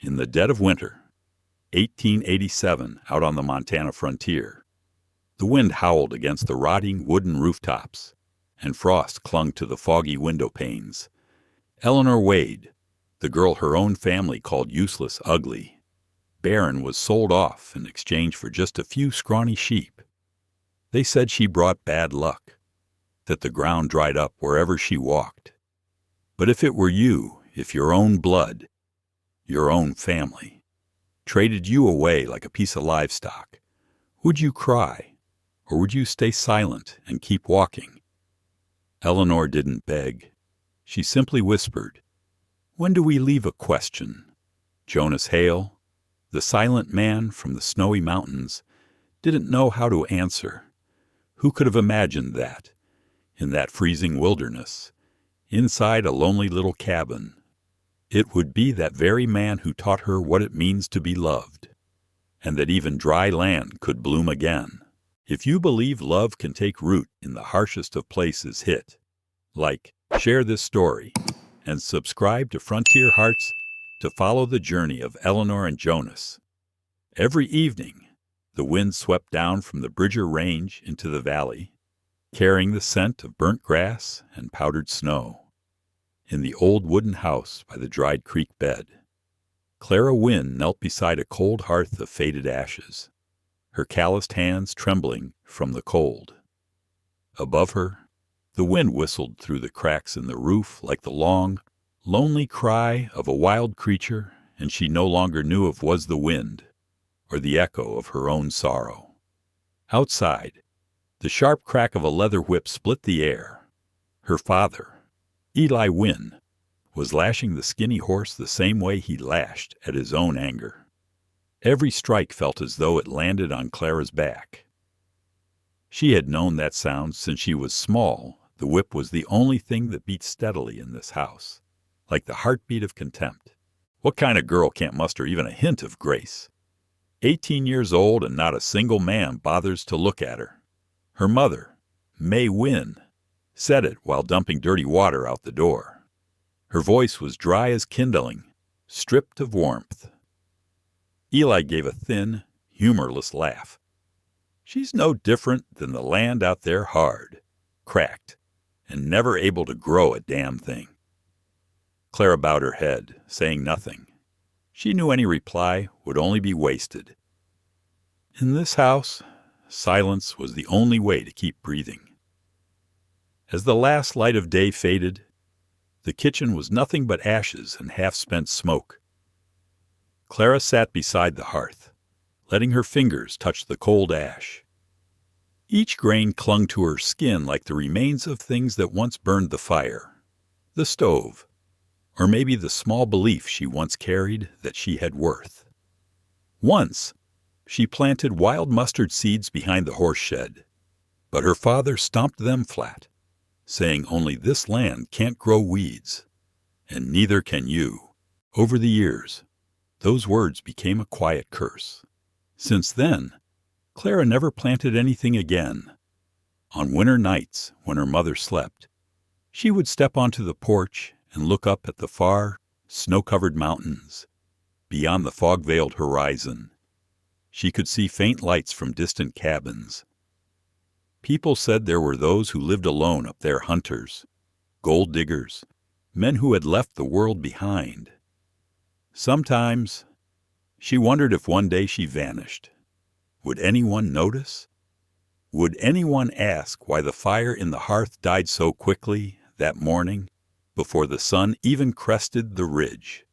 In the dead of winter, 1887, out on the Montana frontier, the wind howled against the rotting wooden rooftops, and frost clung to the foggy window panes. Eleanor Wade, the girl her own family called useless, ugly, barren, was sold off in exchange for just a few scrawny sheep. They said she brought bad luck, that the ground dried up wherever she walked. But if it were you, if your own blood, your own family, traded you away like a piece of livestock, would you cry, or would you stay silent and keep walking? Eleanor didn't beg. She simply whispered, "When do we leave a question?" Jonas Hale, the silent man from the snowy mountains, didn't know how to answer. Who could have imagined that, in that freezing wilderness, inside a lonely little cabin, it would be that very man who taught her what it means to be loved, and that even dry land could bloom again. If you believe love can take root in the harshest of places, hit like, share this story, and subscribe to Frontier Hearts to follow the journey of Eleanor and Jonas. Every evening, the wind swept down from the Bridger Range into the valley, carrying the scent of burnt grass and powdered snow. In the old wooden house by the dried creek bed, Clara Wynn knelt beside a cold hearth of faded ashes, her calloused hands trembling from the cold. Above her, the wind whistled through the cracks in the roof like the long, lonely cry of a wild creature, and she no longer knew if it was the wind or the echo of her own sorrow. Outside, the sharp crack of a leather whip split the air. Her father, Eli Wynn, was lashing the skinny horse the same way he lashed at his own anger. Every strike felt as though it landed on Clara's back. She had known that sound since she was small. The whip was the only thing that beat steadily in this house, like the heartbeat of contempt. What kind of girl can't muster even a hint of grace? 18 years old and not a single man bothers to look at her. Her mother, May Wynn, said it while dumping dirty water out the door. Her voice was dry as kindling, stripped of warmth. Eli gave a thin, humorless laugh. She's no different than the land out there, hard, cracked, and never able to grow a damn thing. Clara bowed her head, saying nothing. She knew any reply would only be wasted. In this house, silence was the only way to keep breathing. As the last light of day faded, the kitchen was nothing but ashes and half-spent smoke. Clara sat beside the hearth, letting her fingers touch the cold ash. Each grain clung to her skin like the remains of things that once burned the fire, the stove, or maybe the small belief she once carried that she had worth. Once, she planted wild mustard seeds behind the horse shed, but her father stomped them flat, saying only this land can't grow weeds, and neither can you. Over the years, those words became a quiet curse. Since then, Clara never planted anything again. On winter nights, when her mother slept, she would step onto the porch and look up at the far, snow-covered mountains. Beyond the fog-veiled horizon, she could see faint lights from distant cabins. People said there were those who lived alone up there, hunters, gold diggers, men who had left the world behind. Sometimes, she wondered if one day she vanished. Would anyone notice? Would anyone ask why the fire in the hearth died so quickly that morning, before the sun even crested the ridge?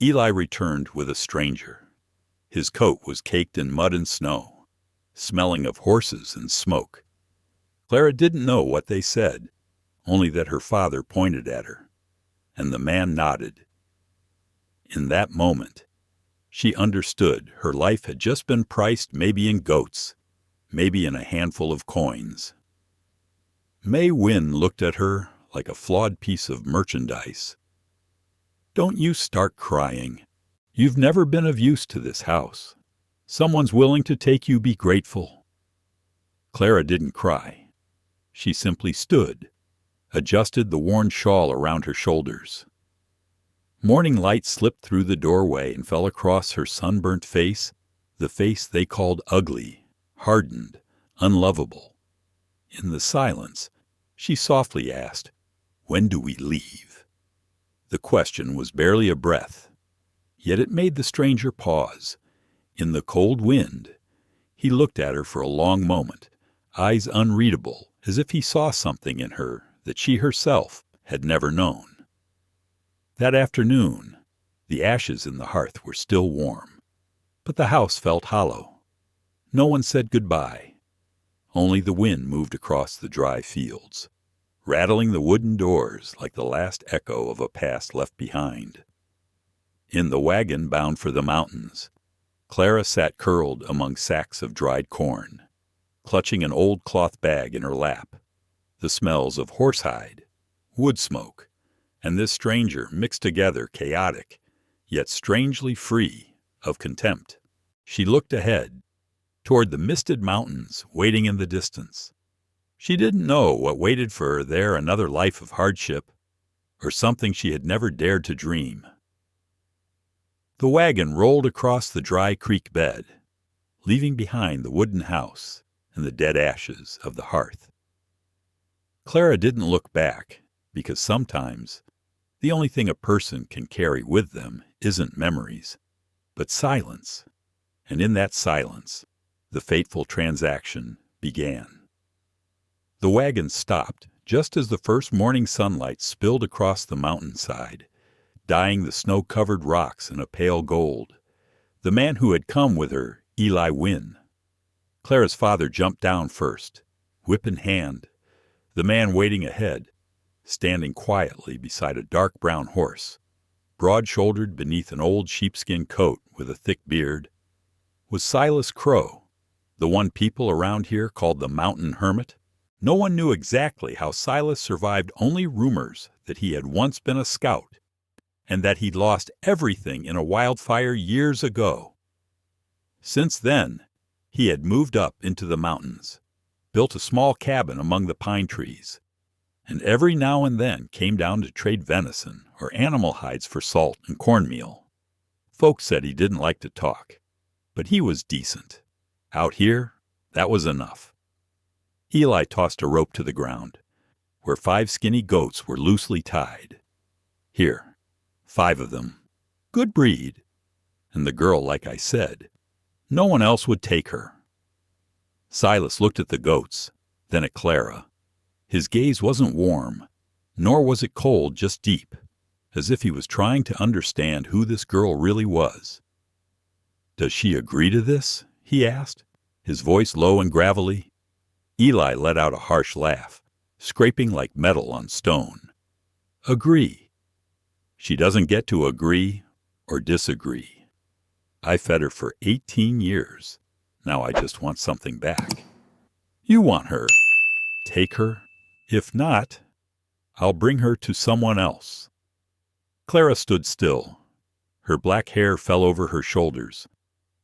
Eli returned with a stranger. His coat was caked in mud and snow, smelling of horses and smoke. Clara didn't know what they said, only that her father pointed at her, and the man nodded. In that moment, she understood her life had just been priced maybe in goats, maybe in a handful of coins. May Wynn looked at her like a flawed piece of merchandise. "Don't you start crying. You've never been of use to this house. Someone's willing to take you, be grateful." Clara didn't cry. She simply stood, adjusted the worn shawl around her shoulders. Morning light slipped through the doorway and fell across her sunburnt face, the face they called ugly, hardened, unlovable. In the silence, she softly asked, "When do we leave?" The question was barely a breath, yet it made the stranger pause. In the cold wind, he looked at her for a long moment, eyes unreadable, as if he saw something in her that she herself had never known. That afternoon, the ashes in the hearth were still warm, but the house felt hollow. No one said goodbye. Only the wind moved across the dry fields, rattling the wooden doors like the last echo of a past left behind. In the wagon bound for the mountains, Clara sat curled among sacks of dried corn, clutching an old cloth bag in her lap. The smells of horsehide, wood smoke, and this stranger mixed together, chaotic, yet strangely free of contempt. She looked ahead, toward the misted mountains waiting in the distance. She didn't know what waited for her there, another life of hardship, or something she had never dared to dream. The wagon rolled across the dry creek bed, leaving behind the wooden house and the dead ashes of the hearth. Clara didn't look back, because sometimes the only thing a person can carry with them isn't memories, but silence. And in that silence, the fateful transaction began. The wagon stopped just as the first morning sunlight spilled across the mountainside, dyeing the snow-covered rocks in a pale gold. The man who had come with her, Eli Wynn. Clara's father jumped down first, whip in hand. The man waiting ahead, standing quietly beside a dark brown horse, broad-shouldered beneath an old sheepskin coat with a thick beard, was Silas Crowe, the one people around here called the Mountain Hermit. No one knew exactly how Silas survived, only rumors that he had once been a scout and that he'd lost everything in a wildfire years ago. Since then, he had moved up into the mountains, built a small cabin among the pine trees, and every now and then came down to trade venison or animal hides for salt and cornmeal. Folks said he didn't like to talk, but he was decent. Out here, that was enough. Eli tossed a rope to the ground, where 5 skinny goats were loosely tied. Here, 5 of them. Good breed. And the girl, like I said, no one else would take her. Silas looked at the goats, then at Clara. His gaze wasn't warm, nor was it cold, just deep, as if he was trying to understand who this girl really was. "Does she agree to this?" he asked, his voice low and gravelly. Eli let out a harsh laugh, scraping like metal on stone. "Agree. She doesn't get to agree or disagree. I fed her for 18 years. Now I just want something back. You want her. Take her. If not, I'll bring her to someone else." Clara stood still. Her black hair fell over her shoulders,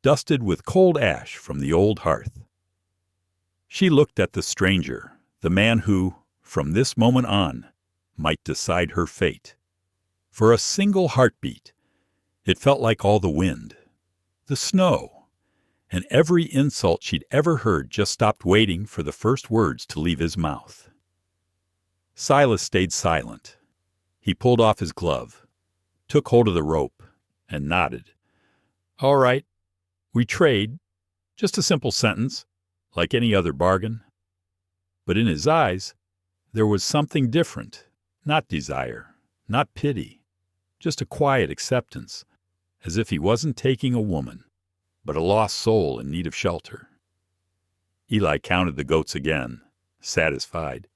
dusted with cold ash from the old hearth. She looked at the stranger, the man who, from this moment on, might decide her fate. For a single heartbeat, it felt like all the wind, the snow, and every insult she'd ever heard just stopped waiting for the first words to leave his mouth. Silas stayed silent. He pulled off his glove, took hold of the rope, and nodded. "All right, we trade. Just a simple sentence, like any other bargain." But in his eyes, there was something different. Not desire, not pity, just a quiet acceptance, as if he wasn't taking a woman, but a lost soul in need of shelter. Eli counted the goats again, satisfied.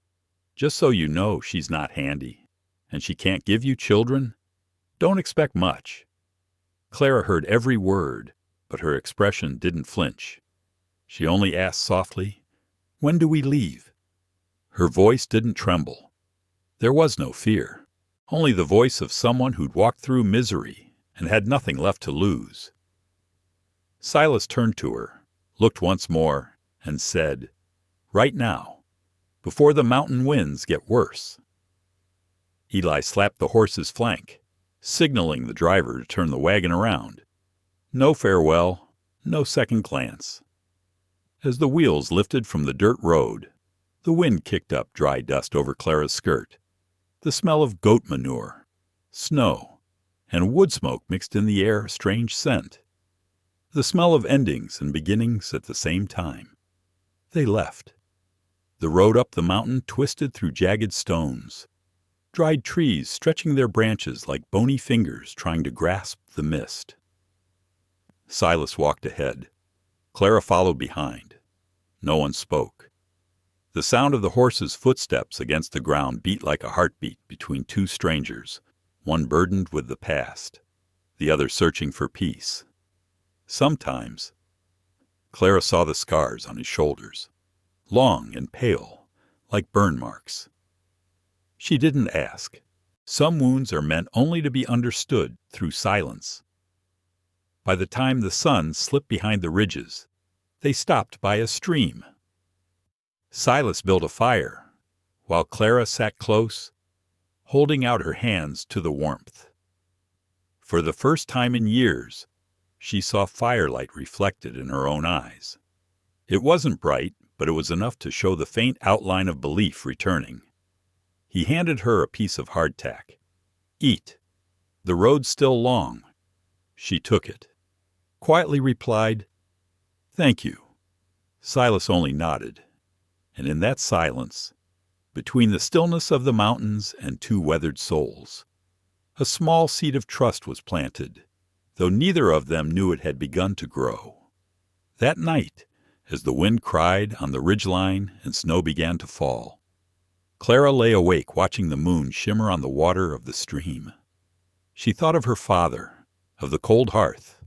"Just so you know, she's not handy, and she can't give you children. Don't expect much." Clara heard every word, but her expression didn't flinch. She only asked softly, "When do we leave?" Her voice didn't tremble. There was no fear, only the voice of someone who'd walked through misery and had nothing left to lose. Silas turned to her, looked once more, and said, "Right now, before the mountain winds get worse." Eli slapped the horse's flank. signaling the driver to turn the wagon around. No farewell, no second glance. As the wheels lifted from the dirt road, the wind kicked up dry dust over Clara's skirt. The smell of goat manure, snow, and wood smoke mixed in the air a strange scent. The smell of endings and beginnings at the same time. They left. The road up the mountain twisted through jagged stones, dried trees stretching their branches like bony fingers trying to grasp the mist. Silas walked ahead. Clara followed behind. No one spoke. The sound of the horse's footsteps against the ground beat like a heartbeat between two strangers, one burdened with the past, the other searching for peace. Sometimes, Clara saw the scars on his shoulders, long and pale, like burn marks. She didn't ask. Some wounds are meant only to be understood through silence. By the time the sun slipped behind the ridges, they stopped by a stream. Silas built a fire, while Clara sat close, holding out her hands to the warmth. For the first time in years, she saw firelight reflected in her own eyes. It wasn't bright, but it was enough to show the faint outline of belief returning. He handed her a piece of hardtack. "Eat. The road's still long." She took it, quietly replied, "Thank you." Silas only nodded, and in that silence, between the stillness of the mountains and two weathered souls, a small seed of trust was planted, though neither of them knew it had begun to grow. That night, as the wind cried on the ridgeline and snow began to fall, Clara lay awake watching the moon shimmer on the water of the stream. She thought of her father, of the cold hearth,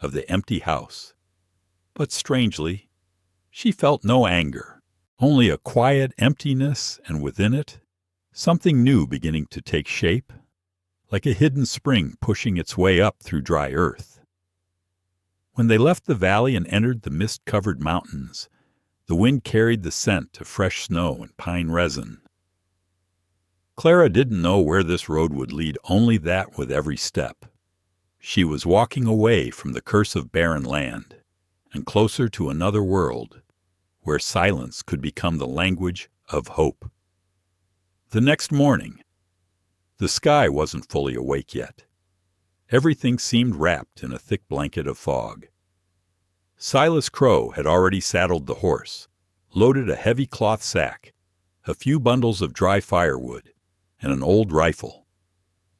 of the empty house. But strangely, she felt no anger, only a quiet emptiness, and within it, something new beginning to take shape, like a hidden spring pushing its way up through dry earth. When they left the valley and entered the mist-covered mountains, the wind carried the scent of fresh snow and pine resin. Clara didn't know where this road would lead, only that with every step. She was walking away from the curse of barren land, and closer to another world, where silence could become the language of hope. The next morning, the sky wasn't fully awake yet. Everything seemed wrapped in a thick blanket of fog. Silas Crowe had already saddled the horse, loaded a heavy cloth sack, a few bundles of dry firewood, and an old rifle.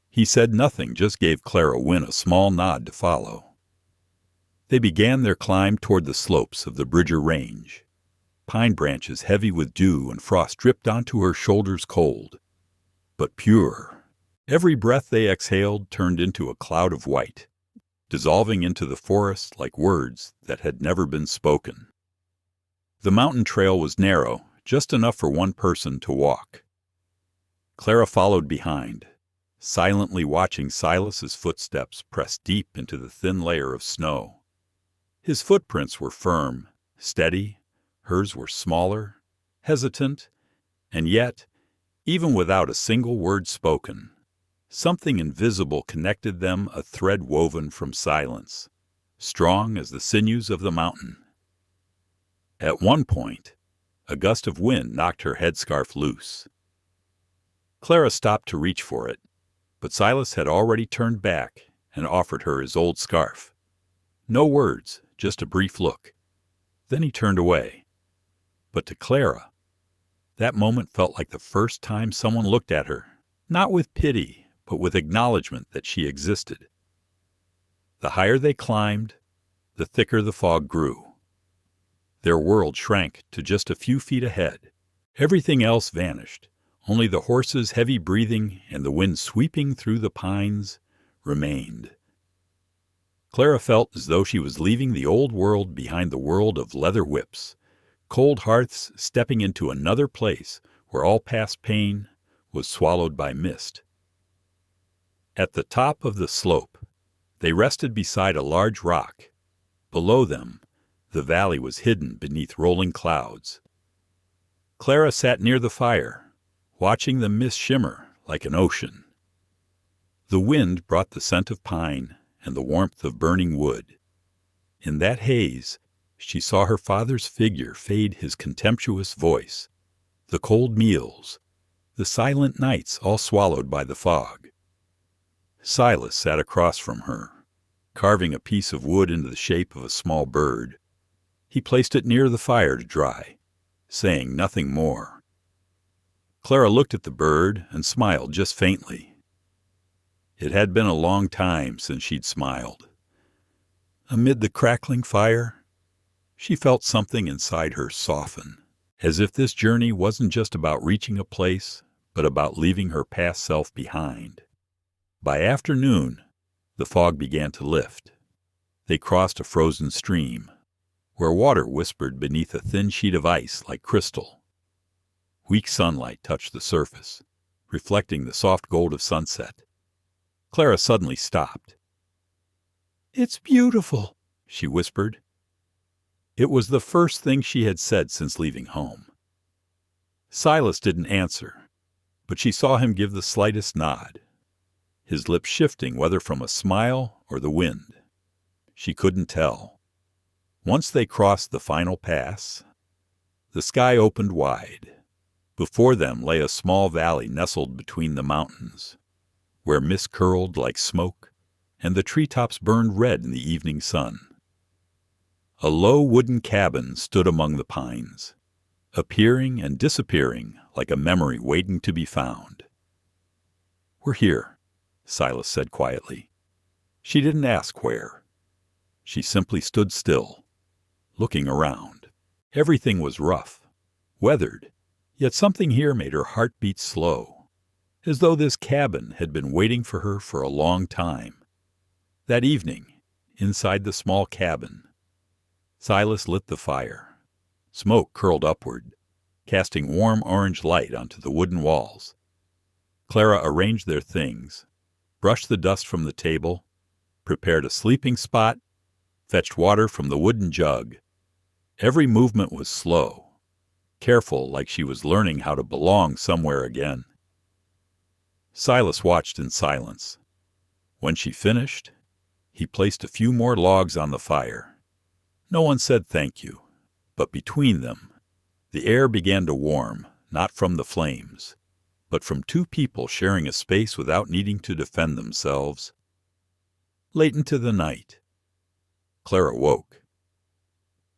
He said nothing, just gave Clara Wynn a small nod to follow. They began their climb toward the slopes of the Bridger Range. Pine branches heavy with dew and frost dripped onto her shoulders cold, but pure. Every breath they exhaled turned into a cloud of white, dissolving into the forest like words that had never been spoken. The mountain trail was narrow, just enough for one person to walk. Clara followed behind, silently watching Silas's footsteps press deep into the thin layer of snow. His footprints were firm, steady. Hers were smaller, hesitant, and yet, even without a single word spoken, something invisible connected them, a thread woven from silence, strong as the sinews of the mountain. At one point, a gust of wind knocked her headscarf loose. Clara stopped to reach for it, but Silas had already turned back and offered her his old scarf. No words, just a brief look. Then he turned away. But to Clara, that moment felt like the first time someone looked at her, not with pity, but with acknowledgement that she existed. The higher they climbed, the thicker the fog grew. Their world shrank to just a few feet ahead. Everything else vanished. Only the horse's heavy breathing and the wind sweeping through the pines remained. Clara felt as though she was leaving the old world behind the world of leather whips, cold hearths, stepping into another place where all past pain was swallowed by mist. At the top of the slope, they rested beside a large rock. Below them, the valley was hidden beneath rolling clouds. Clara sat near the fire, watching the mist shimmer like an ocean. The wind brought the scent of pine and the warmth of burning wood. In that haze, she saw her father's figure fade his contemptuous voice, the cold meals, the silent nights all swallowed by the fog. Silas sat across from her, carving a piece of wood into the shape of a small bird. He placed it near the fire to dry, saying nothing more. Clara looked at the bird and smiled just faintly. It had been a long time since she'd smiled. Amid the crackling fire, she felt something inside her soften, as if this journey wasn't just about reaching a place, but about leaving her past self behind. By afternoon, the fog began to lift. They crossed a frozen stream, where water whispered beneath a thin sheet of ice like crystal. Weak sunlight touched the surface, reflecting the soft gold of sunset. Clara suddenly stopped. "It's beautiful," she whispered. It was the first thing she had said since leaving home. Silas didn't answer, but she saw him give the slightest nod, his lips shifting whether from a smile or the wind. She couldn't tell. Once they crossed the final pass, the sky opened wide. Before them lay a small valley nestled between the mountains, where mist curled like smoke and the treetops burned red in the evening sun. A low wooden cabin stood among the pines, appearing and disappearing like a memory waiting to be found. "We're here," Silas said quietly. She didn't ask where. She simply stood still, looking around. Everything was rough, weathered, yet something here made her heart beat slow, as though this cabin had been waiting for her for a long time. That evening, inside the small cabin, Silas lit the fire. Smoke curled upward, casting warm orange light onto the wooden walls. Clara arranged their things, brushed the dust from the table, prepared a sleeping spot, fetched water from the wooden jug. Every movement was slow, careful, like she was learning how to belong somewhere again. Silas watched in silence. When she finished, he placed a few more logs on the fire. No one said thank you, but between them, the air began to warm, not from the flames, but from two people sharing a space without needing to defend themselves. Late into the night, Clara woke.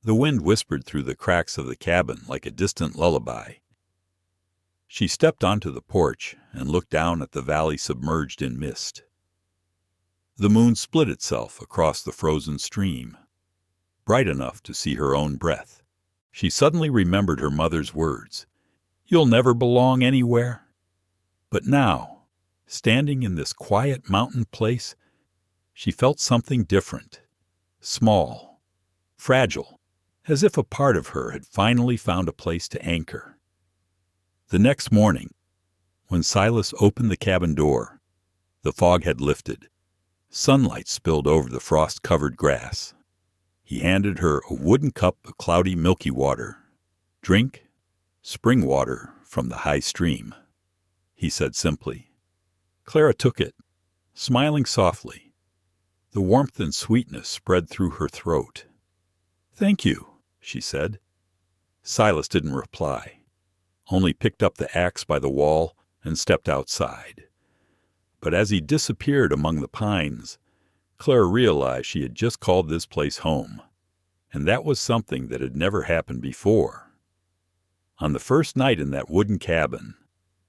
The wind whispered through the cracks of the cabin like a distant lullaby. She stepped onto the porch and looked down at the valley submerged in mist. The moon split itself across the frozen stream, bright enough to see her own breath. She suddenly remembered her mother's words, "You'll never belong anywhere." But now, standing in this quiet mountain place, she felt something different, small, fragile, as if a part of her had finally found a place to anchor. The next morning, when Silas opened the cabin door, the fog had lifted. Sunlight spilled over the frost-covered grass. He handed her a wooden cup of cloudy, milky water. "Drink, spring water from the high stream," he said simply. Clara took it, smiling softly. The warmth and sweetness spread through her throat. "Thank you," she said. Silas didn't reply, only picked up the axe by the wall and stepped outside. But as he disappeared among the pines, Clara realized she had just called this place home, and that was something that had never happened before. On the first night in that wooden cabin,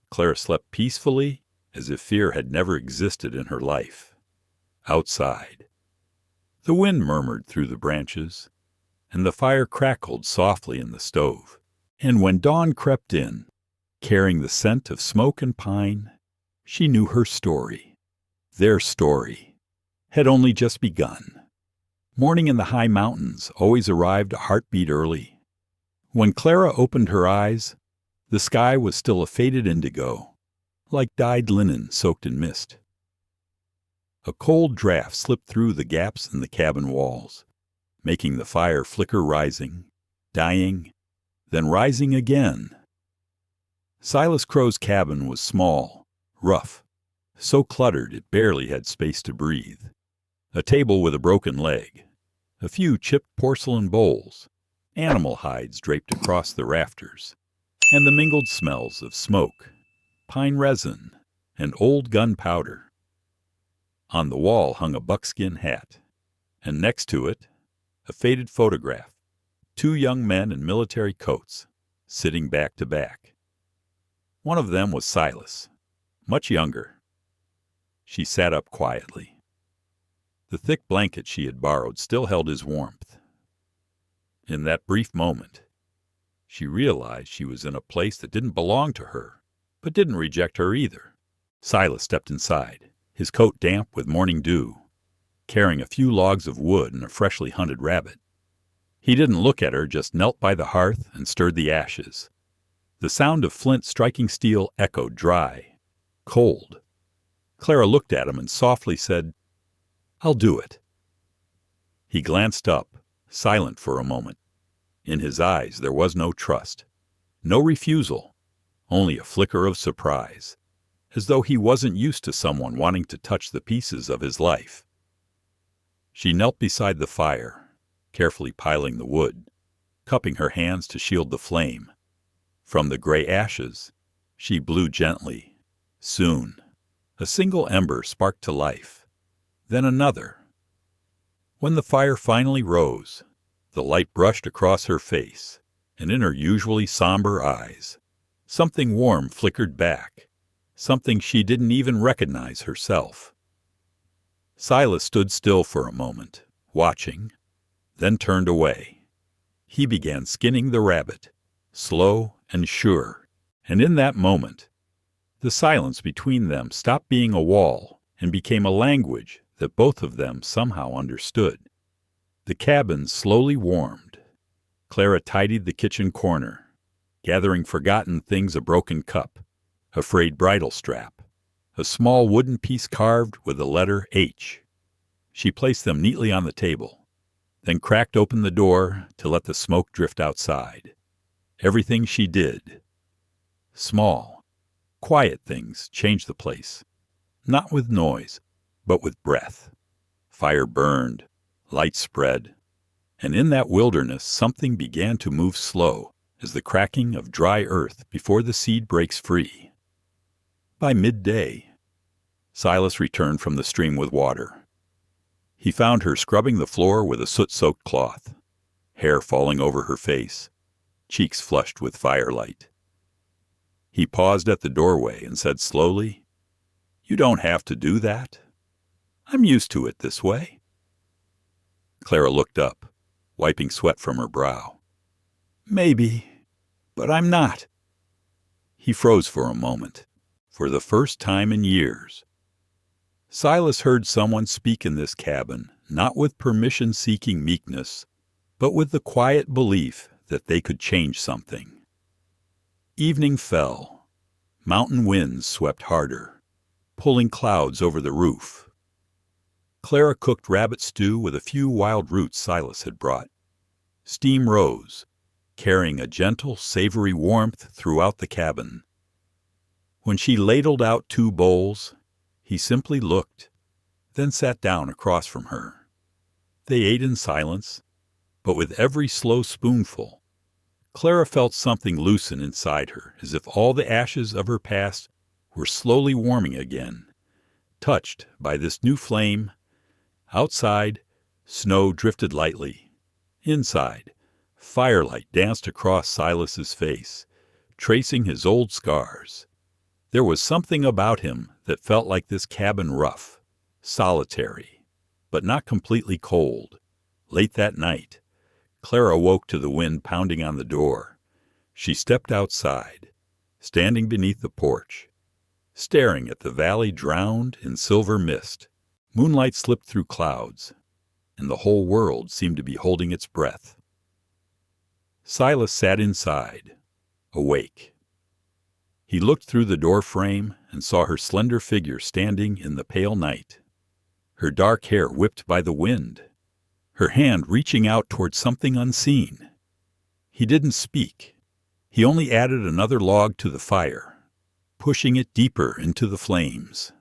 Clara slept peacefully as if fear had never existed in her life. Outside, the wind murmured through the branches, and the fire crackled softly in the stove. And when dawn crept in, carrying the scent of smoke and pine, she knew her story, their story, had only just begun. Morning in the high mountains always arrived a heartbeat early. When Clara opened her eyes, the sky was still a faded indigo, like dyed linen soaked in mist. A cold draft slipped through the gaps in the cabin walls, making the fire flicker, rising, dying, then rising again. Silas Crowe's cabin was small, rough, so cluttered it barely had space to breathe. A table with a broken leg, a few chipped porcelain bowls, animal hides draped across the rafters, and the mingled smells of smoke, pine resin, and old gunpowder. On the wall hung a buckskin hat, and next to it, a faded photograph, two young men in military coats, sitting back to back. One of them was Silas, much younger. She sat up quietly. The thick blanket she had borrowed still held his warmth. In that brief moment, she realized she was in a place that didn't belong to her, but didn't reject her either. Silas stepped inside, his coat damp with morning dew, carrying a few logs of wood and a freshly hunted rabbit. He didn't look at her, just knelt by the hearth and stirred the ashes. The sound of flint striking steel echoed dry, cold. Clara looked at him and softly said, "I'll do it." He glanced up, silent for a moment. In his eyes there was no trust, no refusal, only a flicker of surprise, as though he wasn't used to someone wanting to touch the pieces of his life. She knelt beside the fire, carefully piling the wood, cupping her hands to shield the flame. From the gray ashes, she blew gently. Soon, a single ember sparked to life, then another. When the fire finally rose, the light brushed across her face, and in her usually somber eyes, something warm flickered back, something she didn't even recognize herself. Silas stood still for a moment, watching, then turned away. He began skinning the rabbit, slow and sure, and in that moment, the silence between them stopped being a wall and became a language that both of them somehow understood. The cabin slowly warmed. Clara tidied the kitchen corner, gathering forgotten things: a broken cup, a frayed bridle strap, a small wooden piece carved with the letter H. She placed them neatly on the table, then cracked open the door to let the smoke drift outside. Everything she did, small, quiet things, changed the place, not with noise, but with breath. Fire burned, light spread, and in that wilderness something began to move slow as the cracking of dry earth before the seed breaks free. By midday, Silas returned from the stream with water. He found her scrubbing the floor with a soot-soaked cloth, hair falling over her face, cheeks flushed with firelight. He paused at the doorway and said slowly, "You don't have to do that. I'm used to it this way." Clara looked up, wiping sweat from her brow. "Maybe, but I'm not." He froze for a moment, for the first time in years. Silas heard someone speak in this cabin, not with permission-seeking meekness, but with the quiet belief that they could change something. Evening fell. Mountain winds swept harder, pulling clouds over the roof. Clara cooked rabbit stew with a few wild roots Silas had brought. Steam rose, carrying a gentle, savory warmth throughout the cabin. When she ladled out 2 bowls, he simply looked, then sat down across from her. They ate in silence, but with every slow spoonful, Clara felt something loosen inside her, as if all the ashes of her past were slowly warming again, touched by this new flame. Outside, snow drifted lightly. Inside, firelight danced across Silas's face, tracing his old scars. There was something about him that felt like this cabin rough, solitary, but not completely cold. Late that night, Clara woke to the wind pounding on the door. She stepped outside, standing beneath the porch, staring at the valley drowned in silver mist. Moonlight slipped through clouds, and the whole world seemed to be holding its breath. Silas sat inside, awake. He looked through the door frame and saw her slender figure standing in the pale night, her dark hair whipped by the wind, her hand reaching out toward something unseen. He didn't speak. He only added another log to the fire, pushing it deeper into the flames.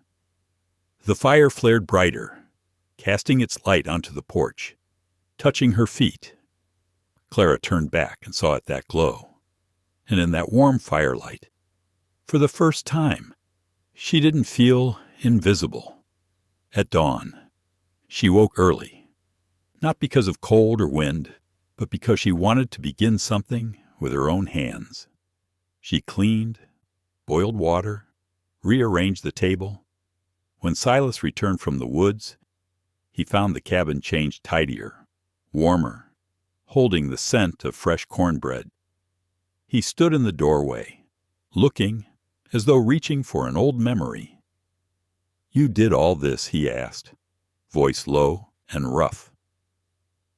The fire flared brighter, casting its light onto the porch, touching her feet. Clara turned back and saw it that glow. And in that warm firelight, for the first time, she didn't feel invisible. At dawn, she woke early, not because of cold or wind, but because she wanted to begin something with her own hands. She cleaned, boiled water, rearranged the table. When Silas returned from the woods, he found the cabin changed tidier, warmer, holding the scent of fresh cornbread. He stood in the doorway, looking as though reaching for an old memory. "You did all this?" he asked, voice low and rough.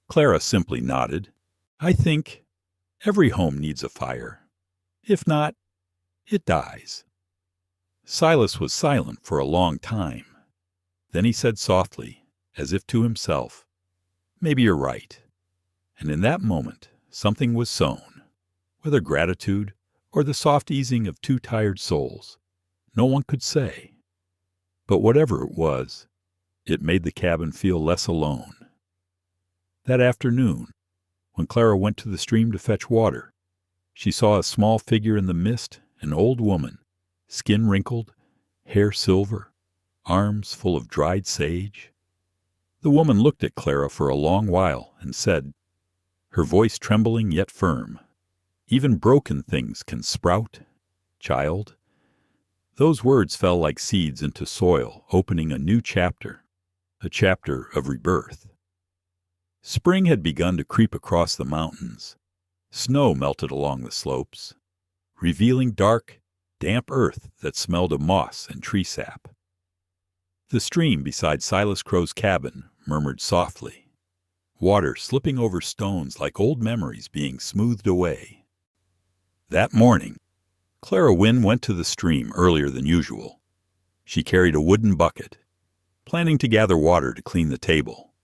Clara simply nodded. "I think every home needs a fire. If not, it dies." Silas was silent for a long time. Then he said softly, as if to himself, "Maybe you're right." And in that moment, something was sown, whether gratitude or the soft easing of two tired souls. No one could say. But whatever it was, it made the cabin feel less alone. That afternoon, when Clara went to the stream to fetch water, she saw a small figure in the mist, an old woman, skin wrinkled, hair silver, arms full of dried sage. The woman looked at Clara for a long while and said, her voice trembling yet firm, "Even broken things can sprout, child." Those words fell like seeds into soil, opening a new chapter, a chapter of rebirth. Spring had begun to creep across the mountains. Snow melted along the slopes, revealing dark, damp earth that smelled of moss and tree sap. The stream beside Silas Crowe's cabin murmured softly, water slipping over stones like old memories being smoothed away. That morning, Clara Wynn went to the stream earlier than usual. She carried a wooden bucket, planning to gather water to clean the table.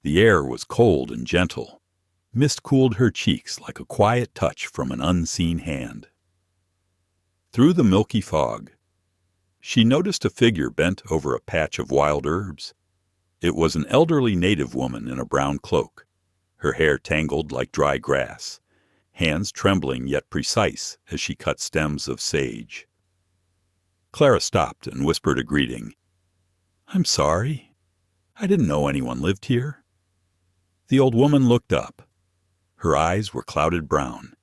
The air was cold and gentle. Mist cooled her cheeks like a quiet touch from an unseen hand. Through the milky fog, she noticed a figure bent over a patch of wild herbs. It was an elderly native woman in a brown cloak, her hair tangled like dry grass, hands trembling yet precise as she cut stems of sage. Clara stopped and whispered a greeting. "I'm sorry. I didn't know anyone lived here." The old woman looked up. Her eyes were clouded brown,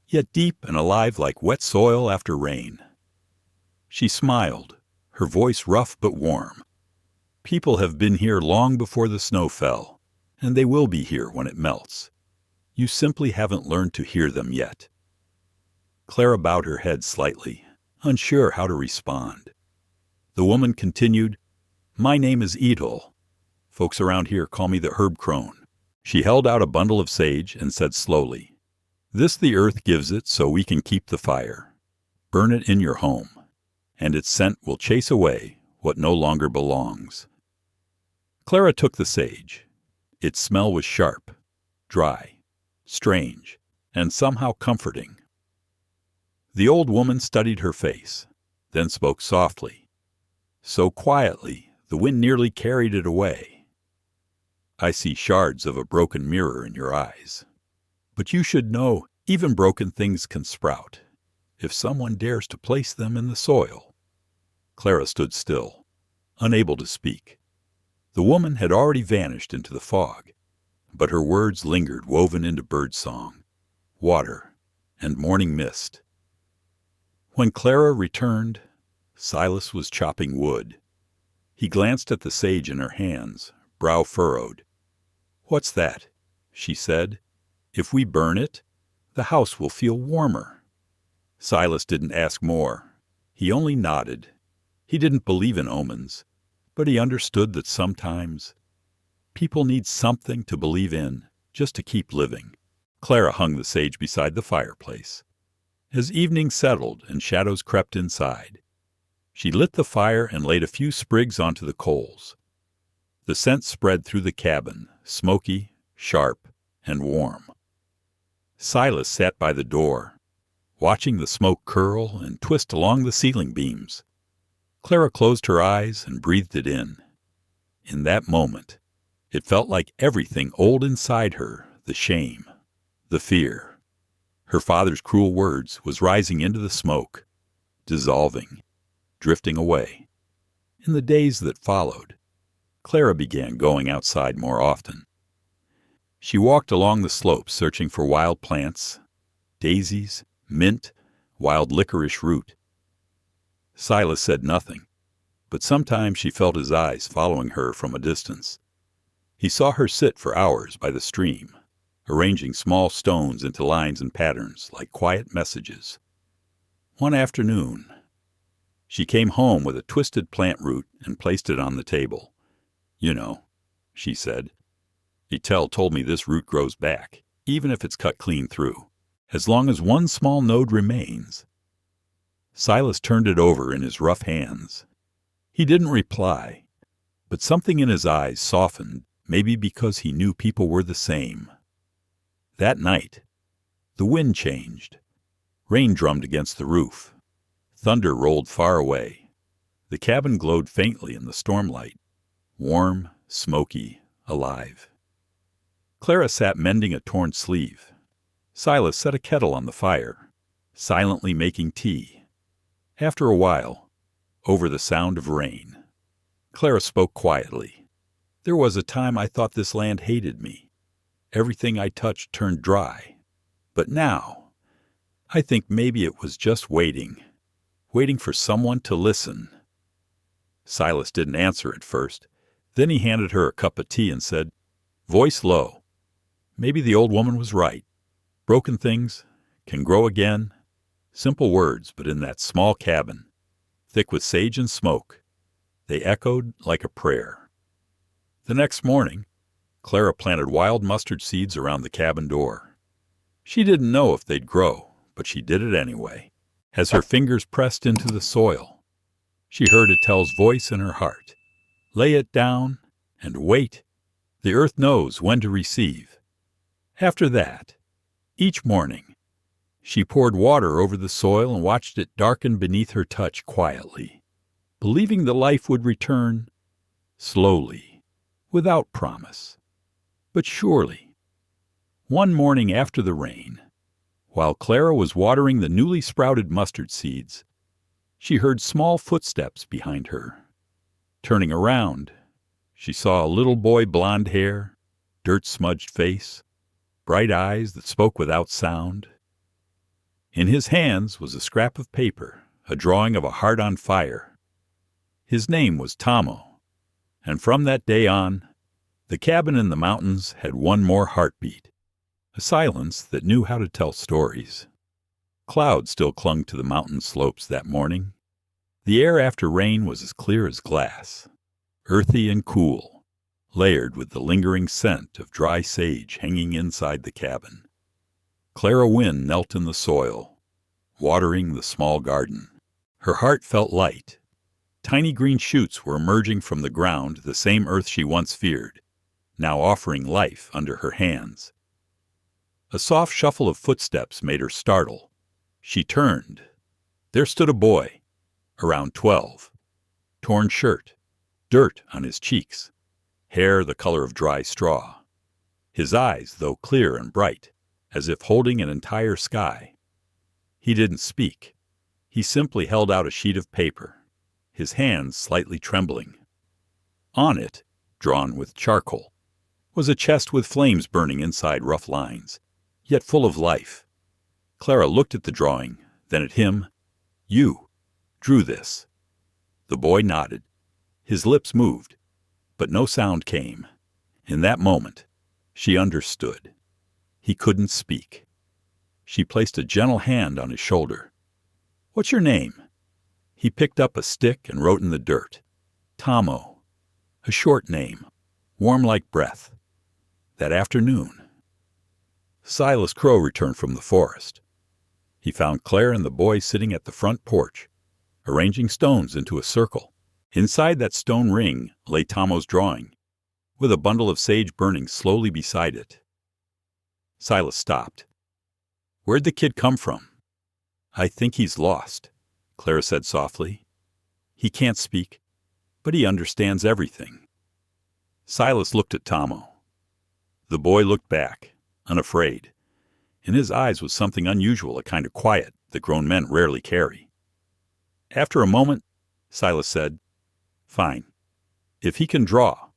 yet deep and alive like wet soil after rain. She smiled, her voice rough but warm. "People have been here long before the snow fell, and they will be here when it melts. You simply haven't learned to hear them yet." Clara bowed her head slightly, unsure how to respond. The woman continued, "My name is Edel. Folks around here call me the herb crone." She held out a bundle of sage and said slowly, "This the earth gives it so we can keep the fire. Burn it in your home, and its scent will chase away what no longer belongs." Clara took the sage. Its smell was sharp, dry, strange, and somehow comforting. The old woman studied her face, then spoke softly, so quietly the wind nearly carried it away. "I see shards of a broken mirror in your eyes. But you should know even broken things can sprout, if someone dares to place them in the soil." Clara stood still, unable to speak. The woman had already vanished into the fog, but her words lingered woven into birdsong, water, and morning mist. When Clara returned, Silas was chopping wood. He glanced at the sage in her hands, brow furrowed. "What's that?" she said. "If we burn it, the house will feel warmer." Silas didn't ask more. He only nodded. He didn't believe in omens, but he understood that sometimes people need something to believe in just to keep living. Clara hung the sage beside the fireplace. As evening settled and shadows crept inside, she lit the fire and laid a few sprigs onto the coals. The scent spread through the cabin, smoky, sharp, and warm. Silas sat by the door, watching the smoke curl and twist along the ceiling beams. Clara closed her eyes and breathed it in. In that moment, it felt like everything old inside her, the shame, the fear, her father's cruel words, was rising into the smoke, dissolving, drifting away. In the days that followed, Clara began going outside more often. She walked along the slopes searching for wild plants, daisies, mint, wild licorice root. Silas said nothing, but sometimes she felt his eyes following her from a distance. He saw her sit for hours by the stream, arranging small stones into lines and patterns like quiet messages. One afternoon, she came home with a twisted plant root and placed it on the table. "You know," she said, "Etel told me this root grows back, even if it's cut clean through, as long as one small node remains." Silas turned it over in his rough hands. He didn't reply, but something in his eyes softened, maybe because he knew people were the same. That night, the wind changed. Rain drummed against the roof. Thunder rolled far away. The cabin glowed faintly in the stormlight, warm, smoky, alive. Clara sat mending a torn sleeve. Silas set a kettle on the fire, silently making tea. After a while, over the sound of rain, Clara spoke quietly. "There was a time I thought this land hated me. Everything I touched turned dry. But now, I think maybe it was just waiting for someone to listen." Silas didn't answer at first. Then he handed her a cup of tea and said, voice low, "Maybe the old woman was right. Broken things can grow again." Simple words, but in that small cabin, thick with sage and smoke, they echoed like a prayer. The next morning, Clara planted wild mustard seeds around the cabin door. She didn't know if they'd grow, but she did it anyway. As her fingers pressed into the soil, she heard Etel's voice in her heart. "Lay it down and wait. The earth knows when to receive." After that, each morning, she poured water over the soil and watched it darken beneath her touch quietly, believing the life would return slowly, without promise, but surely. One morning after the rain, while Clara was watering the newly sprouted mustard seeds, she heard small footsteps behind her. Turning around, she saw a little boy, blonde hair, dirt-smudged face, bright eyes that spoke without sound. In his hands was a scrap of paper, a drawing of a heart on fire. His name was Tomo, and from that day on, the cabin in the mountains had one more heartbeat, a silence that knew how to tell stories. Clouds still clung to the mountain slopes that morning. The air after rain was as clear as glass, earthy and cool, layered with the lingering scent of dry sage hanging inside the cabin. Clara Wynn knelt in the soil, watering the small garden. Her heart felt light. Tiny green shoots were emerging from the ground, the same earth she once feared, now offering life under her hands. A soft shuffle of footsteps made her startle. She turned. There stood a boy, around 12, torn shirt, dirt on his cheeks, hair the color of dry straw. His eyes, though clear and bright, as if holding an entire sky. He didn't speak. He simply held out a sheet of paper, his hands slightly trembling. On it, drawn with charcoal, was a chest with flames burning inside rough lines, yet full of life. Clara looked at the drawing, then at him. "You drew this." The boy nodded. His lips moved, but no sound came. In that moment, she understood. He couldn't speak. She placed a gentle hand on his shoulder. "What's your name?" He picked up a stick and wrote in the dirt. "Tomo." A short name, warm like breath. That afternoon, Silas Crowe returned from the forest. He found Clara and the boy sitting at the front porch, arranging stones into a circle. Inside that stone ring lay Tomo's drawing, with a bundle of sage burning slowly beside it. Silas stopped. "Where'd the kid come from?" "I think he's lost," Clara said softly. He can't speak, but he understands everything." Silas looked at Tomo. The boy looked back, unafraid. In his eyes was something unusual, a kind of quiet that grown men rarely carry. After a moment, Silas said, "Fine. If he can draw,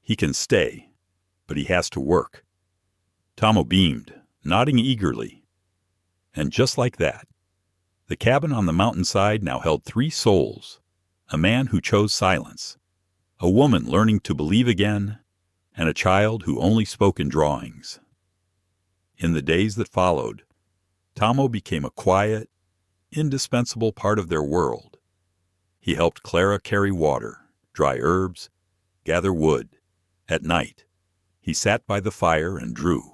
he can stay, but he has to work." Tomo beamed, nodding eagerly. And just like that, the cabin on the mountainside now held 3 souls: a man who chose silence, a woman learning to believe again, and a child who only spoke in drawings. In the days that followed, Tomo became a quiet, indispensable part of their world. He helped Clara carry water, dry herbs, gather wood. At night, he sat by the fire and drew.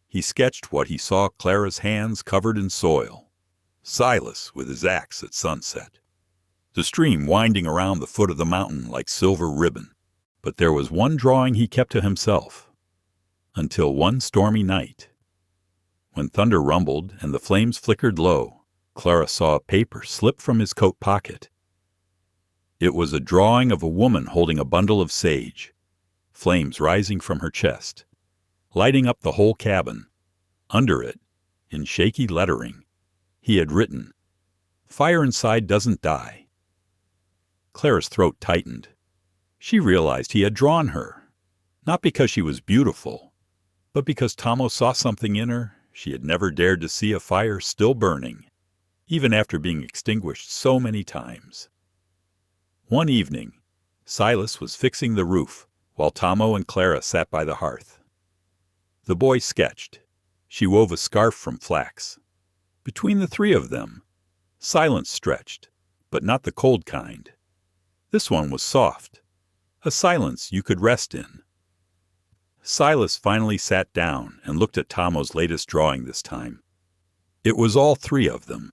He sketched what he saw: Clara's hands covered in soil, Silas with his axe at sunset, the stream winding around the foot of the mountain like silver ribbon. But there was one drawing he kept to himself, until one stormy night. When thunder rumbled and the flames flickered low, Clara saw a paper slip from his coat pocket. It was a drawing of a woman holding a bundle of sage, flames rising from her chest, lighting up the whole cabin. Under it, in shaky lettering, he had written, "Fire inside doesn't die." Clara's throat tightened. She realized he had drawn her, not because she was beautiful, but because Tomo saw something in her she had never dared to see: a fire still burning, even after being extinguished so many times. One evening, Silas was fixing the roof while Tomo and Clara sat by the hearth. The boy sketched. She wove a scarf from flax. Between the 3 of them, silence stretched, but not the cold kind. This one was soft, a silence you could rest in. Silas finally sat down and looked at Tomo's latest drawing this time. It was all 3 of them,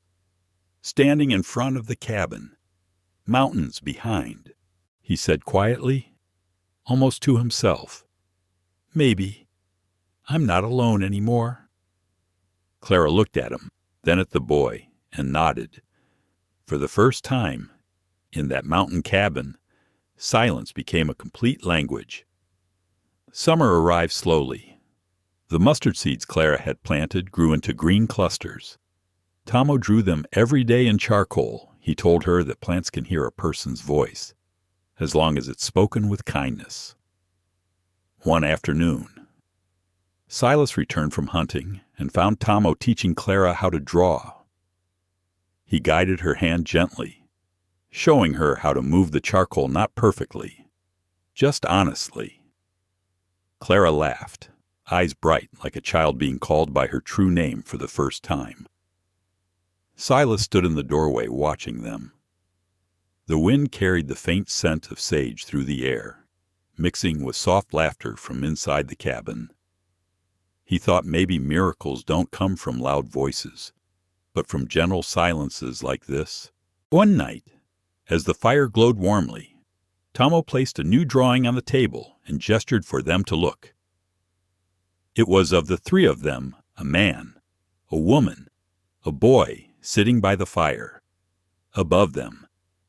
standing in front of the cabin, mountains behind. He said quietly, almost to himself, "Maybe I'm not alone anymore." Clara looked at him, then at the boy, and nodded. For the first time, in that mountain cabin, silence became a complete language. Summer arrived slowly. The mustard seeds Clara had planted grew into green clusters. Tomo drew them every day in charcoal. He told her that plants can hear a person's voice, as long as it's spoken with kindness. One afternoon, Silas returned from hunting and found Tomo teaching Clara how to draw. He guided her hand gently, showing her how to move the charcoal not perfectly, just honestly. Clara laughed, eyes bright like a child being called by her true name for the first time. Silas stood in the doorway watching them. The wind carried the faint scent of sage through the air, mixing with soft laughter from inside the cabin. He thought maybe miracles don't come from loud voices, but from gentle silences like this. One night, as the fire glowed warmly, Tomo placed a new drawing on the table and gestured for them to look. It was of the 3 of them: a man, a woman, a boy sitting by the fire. Above them,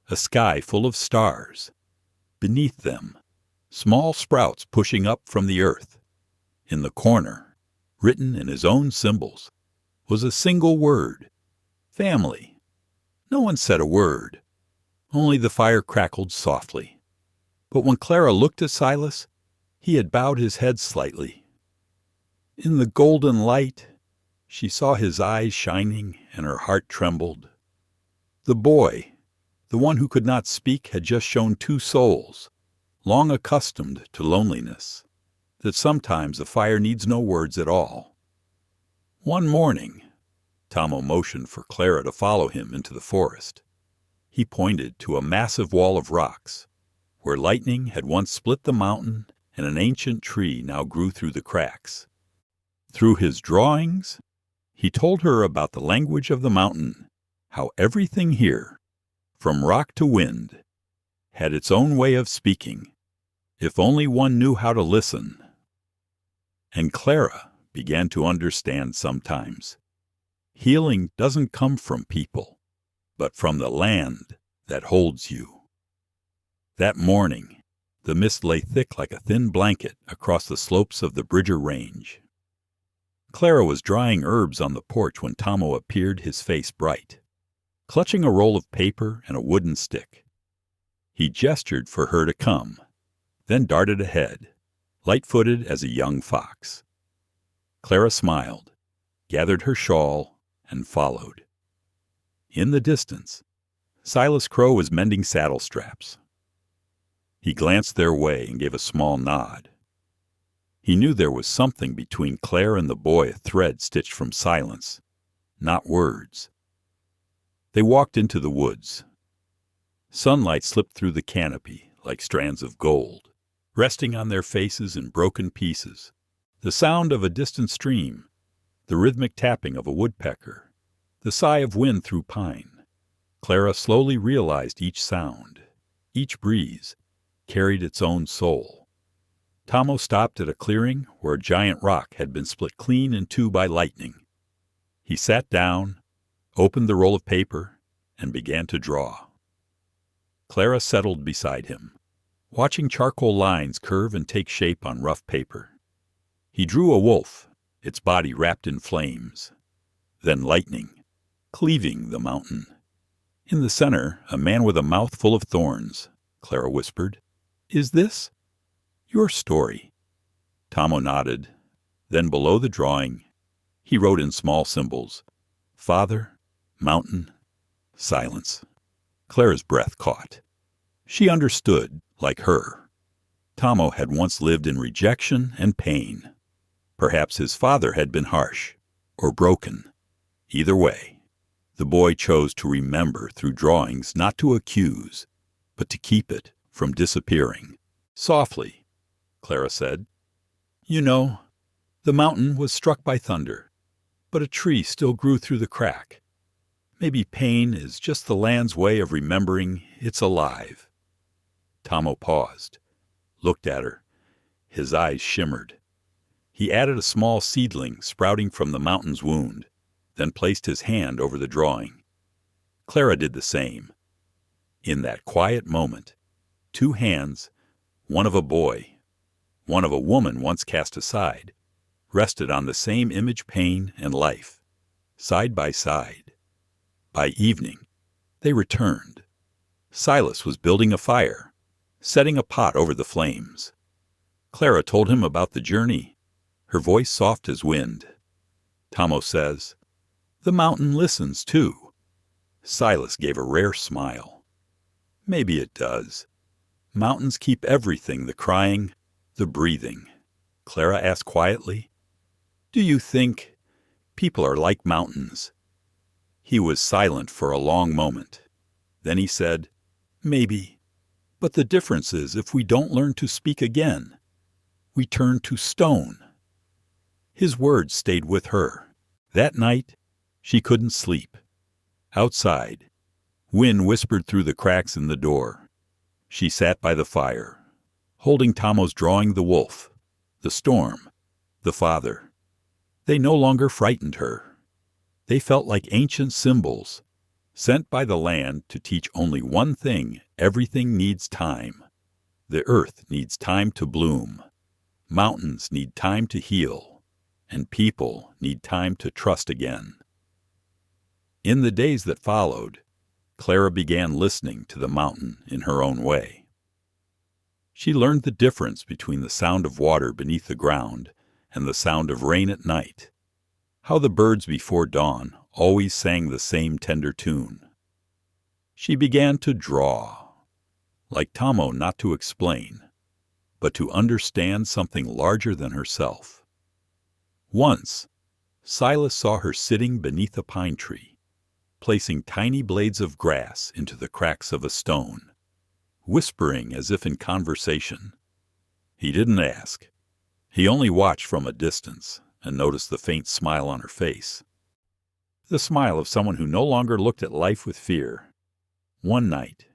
a sky full of stars. Beneath them, small sprouts pushing up from the earth. In the corner, written in his own symbols, was a single word: family. No one said a word. Only the fire crackled softly. But when Clara looked at Silas, he had bowed his head slightly. In the golden light, she saw his eyes shining and her heart trembled. The boy, the one who could not speak, had just shown 2 souls, long accustomed to loneliness, that sometimes a fire needs no words at all. One morning, Tomo motioned for Clara to follow him into the forest. He pointed to a massive wall of rocks, where lightning had once split the mountain and an ancient tree now grew through the cracks. Through his drawings, he told her about the language of the mountain, how everything here, from rock to wind, had its own way of speaking, if only one knew how to listen. And Clara began to understand sometimes. Healing doesn't come from people, but from the land that holds you. That morning, the mist lay thick like a thin blanket across the slopes of the Bridger Range. Clara was drying herbs on the porch when Tomo appeared, his face bright, clutching a roll of paper and a wooden stick. He gestured for her to come, then darted ahead, light-footed as a young fox. Clara smiled, gathered her shawl, and followed. In the distance, Silas Crowe was mending saddle straps. He glanced their way and gave a small nod. He knew there was something between Clara and the boy, a thread stitched from silence, not words. They walked into the woods. Sunlight slipped through the canopy like strands of gold, resting on their faces in broken pieces. The sound of a distant stream, the rhythmic tapping of a woodpecker, the sigh of wind through pine. Clara slowly realized each sound, each breeze, carried its own soul. Tomo stopped at a clearing where a giant rock had been split clean in two by lightning. He sat down, opened the roll of paper, and began to draw. Clara settled beside him, watching charcoal lines curve and take shape on rough paper. He drew a wolf, its body wrapped in flames, then lightning, cleaving the mountain. In the center, a man with a mouth full of thorns. Clara whispered, "Is this your story?" Tomo nodded. Then below the drawing, he wrote in small symbols, "Father, mountain, silence." Clara's breath caught. She understood, like her. Tomo had once lived in rejection and pain. Perhaps his father had been harsh or broken. Either way, the boy chose to remember through drawings, not to accuse, but to keep it from disappearing. Softly, Clara said, "You know, the mountain was struck by thunder, but a tree still grew through the crack. Maybe pain is just the land's way of remembering it's alive." Tomo paused, looked at her. His eyes shimmered. He added a small seedling sprouting from the mountain's wound, then placed his hand over the drawing. Clara did the same. In that quiet moment, two hands, one of a boy, one of a woman once cast aside, rested on the same image, pain and life, side by side. By evening, they returned. Silas was building a fire, setting a pot over the flames. Clara told him about the journey, her voice soft as wind. Tomo says, "The mountain listens, too." Silas gave a rare smile. "Maybe it does. Mountains keep everything, the crying, the breathing." Clara asked quietly, "Do you think people are like mountains?" He was silent for a long moment. Then he said, "Maybe. But the difference is if we don't learn to speak again, we turn to stone." His words stayed with her. That night, she couldn't sleep. Outside, Wynn whispered through the cracks in the door. She sat by the fire, holding Tomo's drawing, the wolf, the storm, the father. They no longer frightened her. They felt like ancient symbols, sent by the land to teach only one thing: everything needs time. The earth needs time to bloom. Mountains need time to heal. And people need time to trust again. In the days that followed, Clara began listening to the mountain in her own way. She learned the difference between the sound of water beneath the ground and the sound of rain at night, how the birds before dawn always sang the same tender tune. She began to draw, like Tomo, not to explain, but to understand something larger than herself. Once, Silas saw her sitting beneath a pine tree, placing tiny blades of grass into the cracks of a stone, whispering as if in conversation. He didn't ask. He only watched from a distance and noticed the faint smile on her face. The smile of someone who no longer looked at life with fear. One night,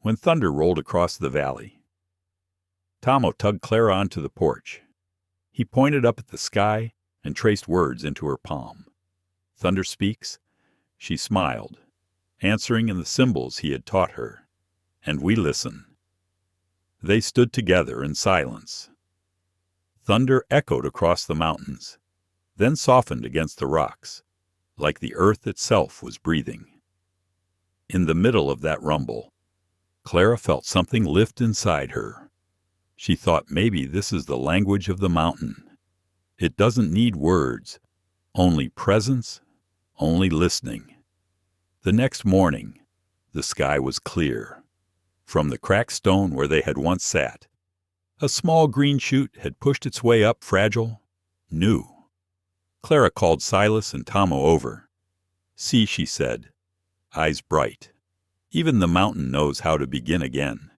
when thunder rolled across the valley, Tomo tugged Clara onto the porch. He pointed up at the sky and traced words into her palm. "Thunder speaks?" She smiled, answering in the symbols he had taught her. And we listen. They stood together in silence. Thunder echoed across the mountains, then softened against the rocks, like the earth itself was breathing. In the middle of that rumble, Clara felt something lift inside her. She thought maybe this is the language of the mountain. It doesn't need words, only presence, only listening. The next morning, the sky was clear. From the cracked stone where they had once sat, a small green shoot had pushed its way up, fragile, new. Clara called Silas and Tomo over. "See," she said, eyes bright. "Even the mountain knows how to begin again."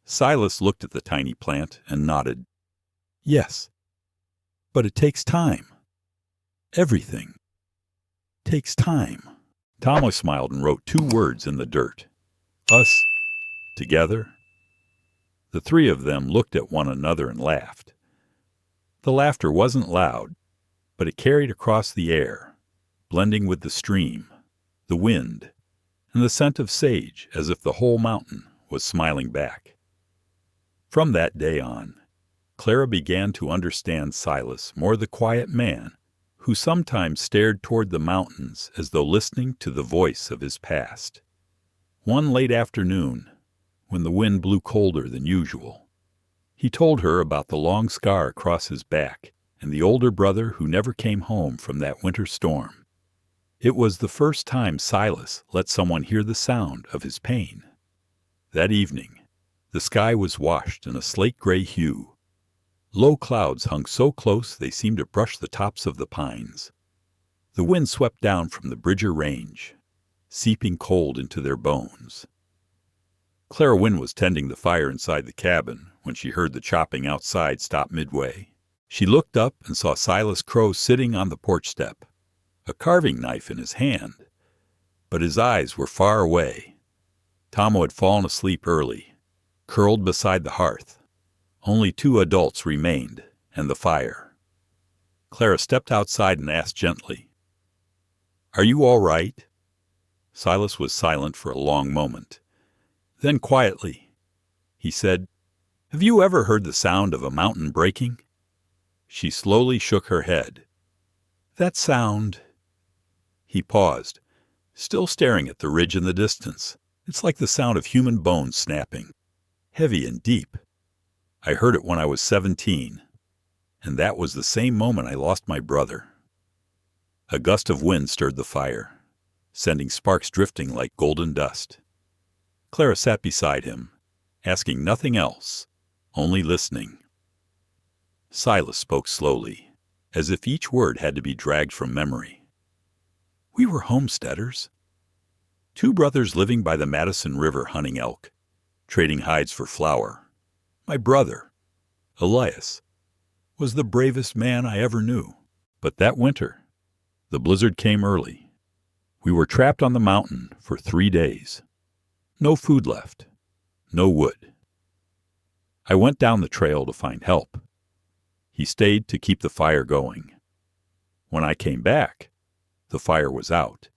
Silas looked at the tiny plant and nodded. "Yes, but it takes time. Everything takes time." Tomo smiled and wrote 2 words in the dirt. "Us, together." The 3 of them looked at one another and laughed. The laughter wasn't loud, but it carried across the air, blending with the stream, the wind, and the scent of sage, as if the whole mountain was smiling back. From that day on, Clara began to understand Silas more, the quiet man who sometimes stared toward the mountains as though listening to the voice of his past. One late afternoon, when the wind blew colder than usual, he told her about the long scar across his back and the older brother who never came home from that winter storm. It was the first time Silas let someone hear the sound of his pain. That evening, the sky was washed in a slate-gray hue. Low clouds hung so close they seemed to brush the tops of the pines. The wind swept down from the Bridger Range, seeping cold into their bones. Clara Wynn was tending the fire inside the cabin when she heard the chopping outside stop midway. She looked up and saw Silas Crowe sitting on the porch step, a carving knife in his hand, but his eyes were far away. Tomo had fallen asleep early, curled beside the hearth. Only 2 adults remained, and the fire. Clara stepped outside and asked gently, "Are you all right?" Silas was silent for a long moment. Then quietly, he said, "Have you ever heard the sound of a mountain breaking?" She slowly shook her head. "That sound—" He paused, still staring at the ridge in the distance. "It's like the sound of human bones snapping, heavy and deep. I heard it when I was 17, and that was the same moment I lost my brother." A gust of wind stirred the fire, sending sparks drifting like golden dust. Clara sat beside him, asking nothing else, only listening. Silas spoke slowly, as if each word had to be dragged from memory. "We were homesteaders. 2 brothers living by the Madison River hunting elk, trading hides for flour. My brother, Elias, was the bravest man I ever knew. But that winter, the blizzard came early. We were trapped on the mountain for 3 days. No food left, no wood. I went down the trail to find help. He stayed to keep the fire going. When I came back, the fire was out."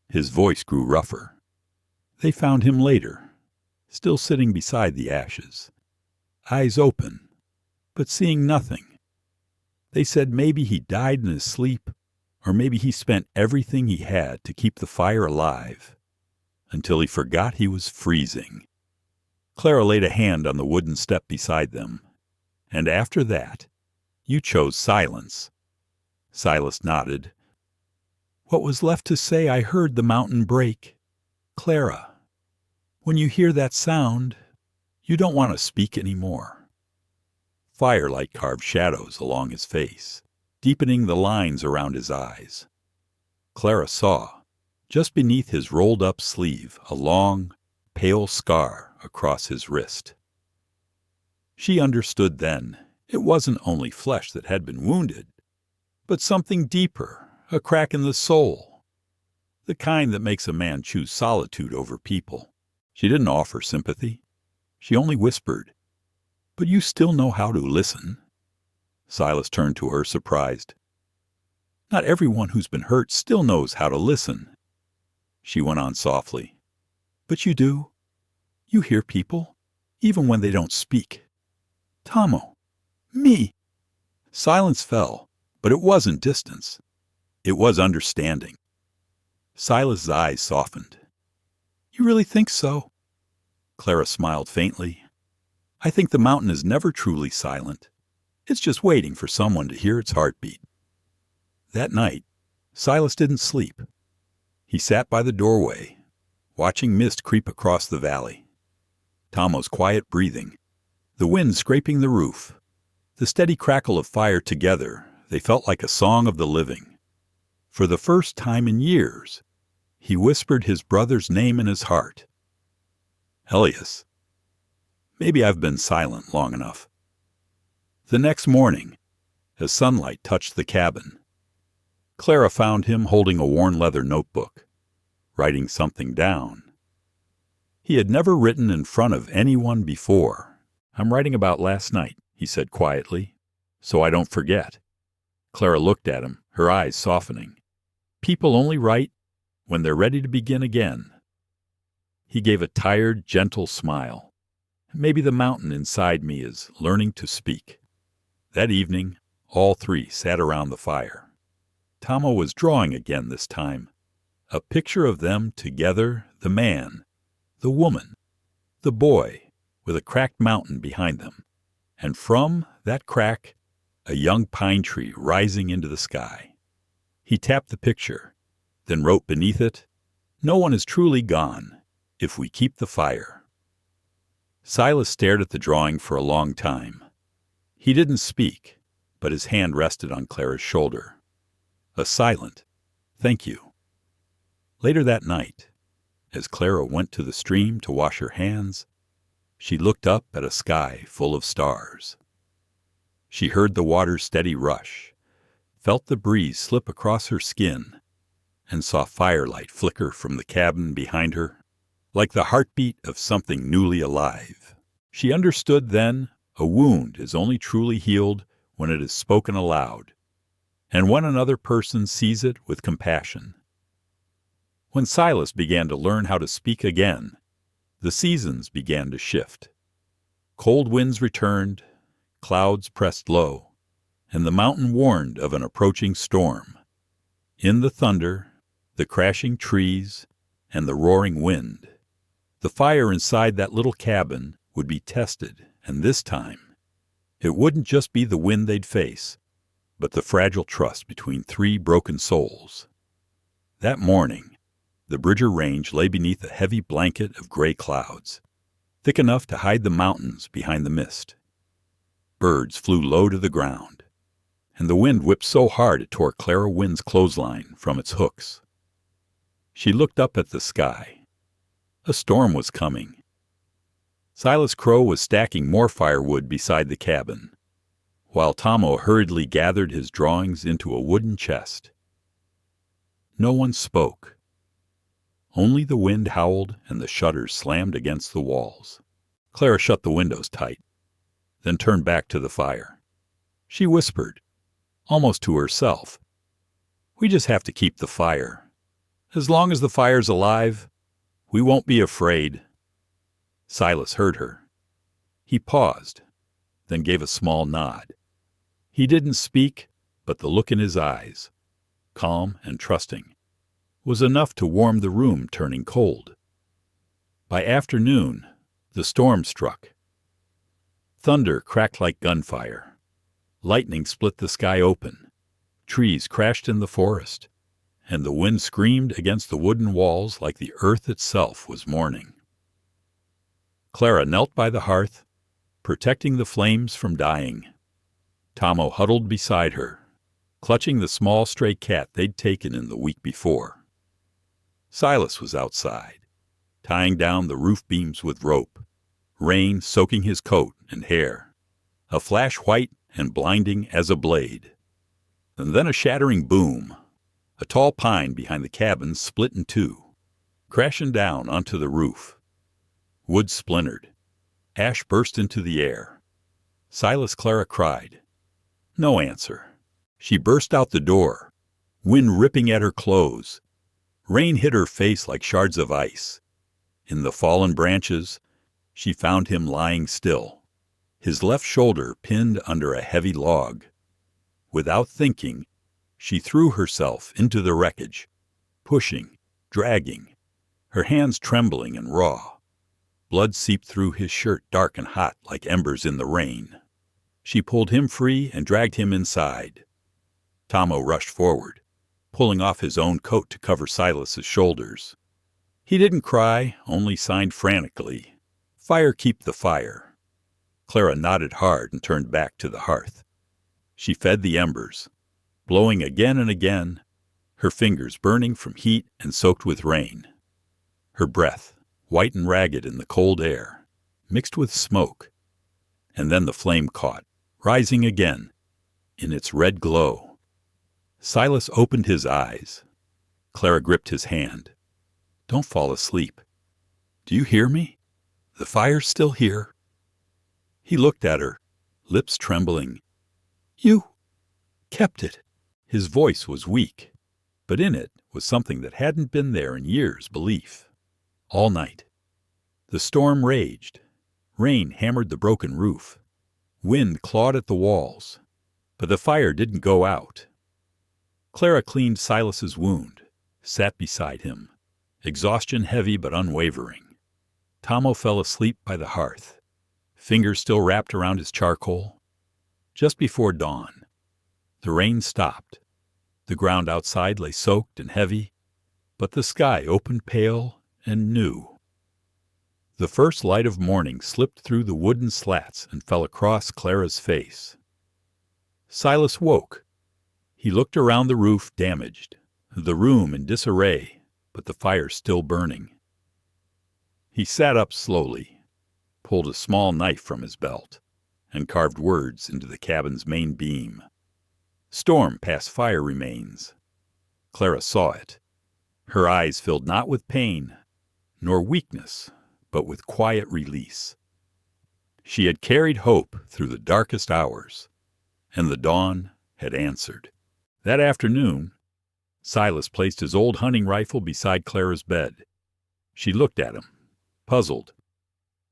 His voice grew rougher. "They found him later, still sitting beside the ashes, eyes open, but seeing nothing. They said maybe he died in his sleep, or maybe he spent everything he had to keep the fire alive, until he forgot he was freezing." Clara laid a hand on the wooden step beside them. "And after that, you chose silence." Silas nodded. "What was left to say, I heard the mountain break. Clara, when you hear that sound, you don't want to speak anymore." Firelight carved shadows along his face, deepening the lines around his eyes. Clara saw, just beneath his rolled-up sleeve, a long, pale scar across his wrist. She understood then it wasn't only flesh that had been wounded, but something deeper, a crack in the soul, the kind that makes a man choose solitude over people. She didn't offer sympathy. She only whispered, "But you still know how to listen." Silas turned to her, surprised. "Not everyone who's been hurt still knows how to listen." she went on softly. "But you do. You hear people, even when they don't speak." "Tomo, me." Silence fell, but it wasn't distance. It was understanding. Silas's eyes softened. "You really think so?" Clara smiled faintly. "I think the mountain is never truly silent. It's just waiting for someone to hear its heartbeat." That night, Silas didn't sleep. He sat by the doorway, watching mist creep across the valley. Tomo's quiet breathing, the wind scraping the roof, the steady crackle of fire together, they felt like a song of the living. For the first time in years, he whispered his brother's name in his heart. "Elias, maybe I've been silent long enough." The next morning, as sunlight touched the cabin, Clara found him holding a worn leather notebook, writing something down. He had never written in front of anyone before. "I'm writing about last night," he said quietly, "so I don't forget." Clara looked at him, her eyes softening. "People only write when they're ready to begin again." He gave a tired, gentle smile. "Maybe the mountain inside me is learning to speak." That evening, all three sat around the fire. Tomo was drawing again this time. A picture of them together, the man, the woman, the boy, with a cracked mountain behind them. And from that crack, a young pine tree rising into the sky. He tapped the picture, then wrote beneath it, "No one is truly gone if we keep the fire." Silas stared at the drawing for a long time. He didn't speak, but his hand rested on Clara's shoulder. A silent, "Thank you." Later that night, as Clara went to the stream to wash her hands, she looked up at a sky full of stars. She heard the water's steady rush, felt the breeze slip across her skin, and saw firelight flicker from the cabin behind her, like the heartbeat of something newly alive. She understood then a wound is only truly healed when it is spoken aloud, and when another person sees it with compassion. When Silas began to learn how to speak again, the seasons began to shift. Cold winds returned, clouds pressed low, and the mountain warned of an approaching storm. In the thunder, the crashing trees, and the roaring wind, the fire inside that little cabin would be tested, and this time, it wouldn't just be the wind they'd face, but the fragile trust between three broken souls. That morning, the Bridger Range lay beneath a heavy blanket of gray clouds, thick enough to hide the mountains behind the mist. Birds flew low to the ground, and the wind whipped so hard it tore Clara Wynn's clothesline from its hooks. She looked up at the sky. A storm was coming. Silas Crowe was stacking more firewood beside the cabin, while Tomo hurriedly gathered his drawings into a wooden chest. No one spoke. Only the wind howled and the shutters slammed against the walls. Clara shut the windows tight, then turned back to the fire. She whispered, almost to herself, "We just have to keep the fire. As long as the fire's alive, we won't be afraid." Silas heard her. He paused, then gave a small nod. He didn't speak, but the look in his eyes, calm and trusting, was enough to warm the room turning cold. By afternoon, the storm struck. Thunder cracked like gunfire. Lightning split the sky open. Trees crashed in the forest, and the wind screamed against the wooden walls like the earth itself was mourning. Clara knelt by the hearth, protecting the flames from dying. Tomo huddled beside her, clutching the small stray cat they'd taken in the week before. Silas was outside, tying down the roof beams with rope, rain soaking his coat and hair, a flash white and blinding as a blade. And then a shattering boom. A tall pine behind the cabin split in two, crashing down onto the roof. Wood splintered. Ash burst into the air. Clara cried. No answer. She burst out the door, wind ripping at her clothes. Rain hit her face like shards of ice. In the fallen branches, she found him lying still, his left shoulder pinned under a heavy log. Without thinking, she threw herself into the wreckage, pushing, dragging, her hands trembling and raw. Blood seeped through his shirt, dark and hot like embers in the rain. She pulled him free and dragged him inside. Tomo rushed forward, pulling off his own coat to cover Silas's shoulders. He didn't cry, only signed frantically, "Fire, keep the fire." Clara nodded hard and turned back to the hearth. She fed the embers, blowing again and again, her fingers burning from heat and soaked with rain. Her breath, white and ragged in the cold air, mixed with smoke. And then the flame caught, rising again, in its red glow. Silas opened his eyes. Clara gripped his hand. "Don't fall asleep. Do you hear me? The fire's still here." He looked at her, lips trembling. "You kept it." His voice was weak, but in it was something that hadn't been there in years, belief. All night, the storm raged. Rain hammered the broken roof. Wind clawed at the walls, but the fire didn't go out. Clara cleaned Silas's wound, sat beside him, exhaustion heavy but unwavering. Tomo fell asleep by the hearth, fingers still wrapped around his charcoal. Just before dawn, the rain stopped. The ground outside lay soaked and heavy, but the sky opened pale and new. The first light of morning slipped through the wooden slats and fell across Clara's face. Silas woke. He looked around the roof, damaged, the room in disarray, but the fire still burning. He sat up slowly, pulled a small knife from his belt, and carved words into the cabin's main beam. "Storm past fire remains." Clara saw it. Her eyes filled not with pain, nor weakness, but with quiet release. She had carried hope through the darkest hours, and the dawn had answered. That afternoon, Silas placed his old hunting rifle beside Clara's bed. She looked at him, puzzled.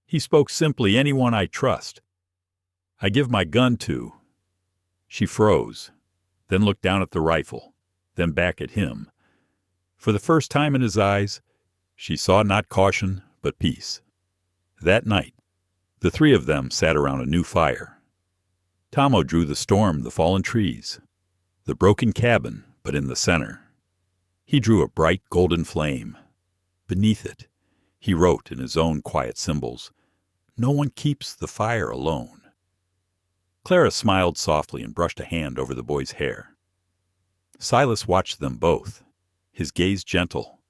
He spoke simply, "Anyone I trust. I give my gun to." She froze, then looked down at the rifle, then back at him. For the first time in his eyes, she saw not caution, but peace. That night, the three of them sat around a new fire. Tomo drew the storm, the fallen trees, the broken cabin, but in the center. He drew a bright golden flame. Beneath it, he wrote in his own quiet symbols, "No one keeps the fire alone." Clara smiled softly and brushed a hand over the boy's hair. Silas watched them both, his gaze gentle,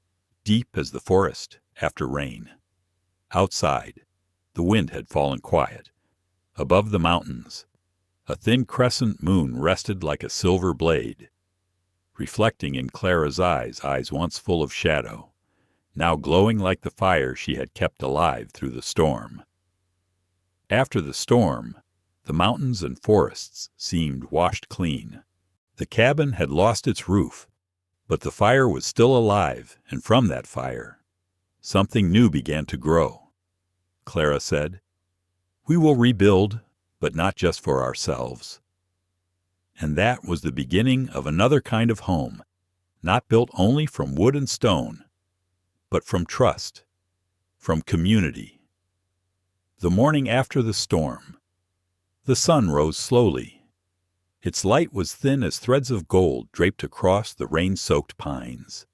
deep as the forest after rain. Outside, the wind had fallen quiet. Above the mountains, a thin crescent moon rested like a silver blade, reflecting in Clara's eyes once full of shadow, now glowing like the fire she had kept alive through the storm. After the storm, the mountains and forests seemed washed clean. The cabin had lost its roof, but the fire was still alive, and from that fire, something new began to grow. Clara said, "We will rebuild, but not just for ourselves." And that was the beginning of another kind of home, not built only from wood and stone, but from trust, from community. The morning after the storm, the sun rose slowly. Its light was thin as threads of gold draped across the rain-soaked pines.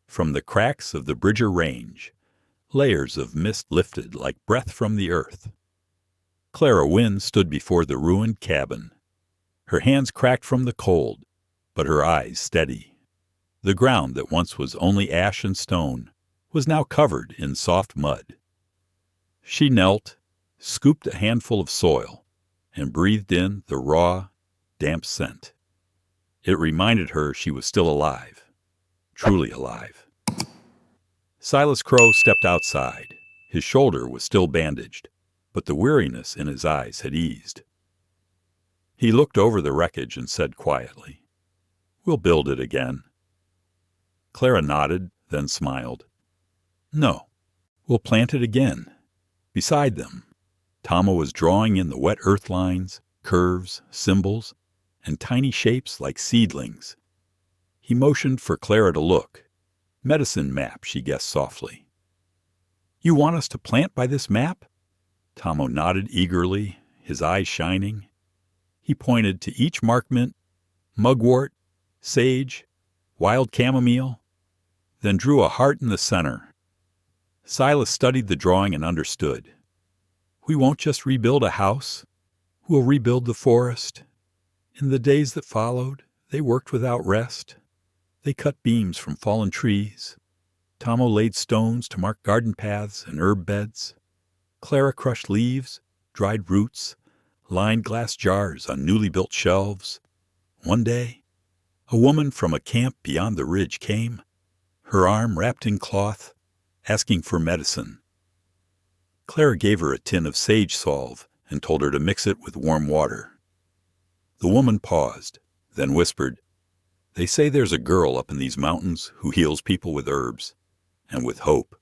From the cracks of the Bridger Range, layers of mist lifted like breath from the earth. Clara Wynn stood before the ruined cabin, her hands cracked from the cold, but her eyes steady. The ground that once was only ash and stone was now covered in soft mud. She knelt, scooped a handful of soil, and breathed in the raw, damp scent. It reminded her she was still alive, truly alive. Silas Crowe stepped outside. His shoulder was still bandaged, but the weariness in his eyes had eased. He looked over the wreckage and said quietly, "We'll build it again." Clara nodded, then smiled. No, we'll plant it again. Beside them, Tomo was drawing in the wet earth lines, curves, symbols, and tiny shapes like seedlings. He motioned for Clara to look. Medicine map, she guessed softly. You want us to plant by this map? Tomo nodded eagerly, his eyes shining. He pointed to each markment, mugwort, sage, wild chamomile, then drew a heart in the center. Silas studied the drawing and understood. We won't just rebuild a house, we'll rebuild the forest. In the days that followed, they worked without rest. They cut beams from fallen trees. Tomo laid stones to mark garden paths and herb beds. Clara crushed leaves, dried roots, lined glass jars on newly built shelves. One day, a woman from a camp beyond the ridge came, her arm wrapped in cloth, asking for medicine. Clara gave her a tin of sage salve and told her to mix it with warm water. The woman paused, then whispered, They say there's a girl up in these mountains who heals people with herbs and with hope.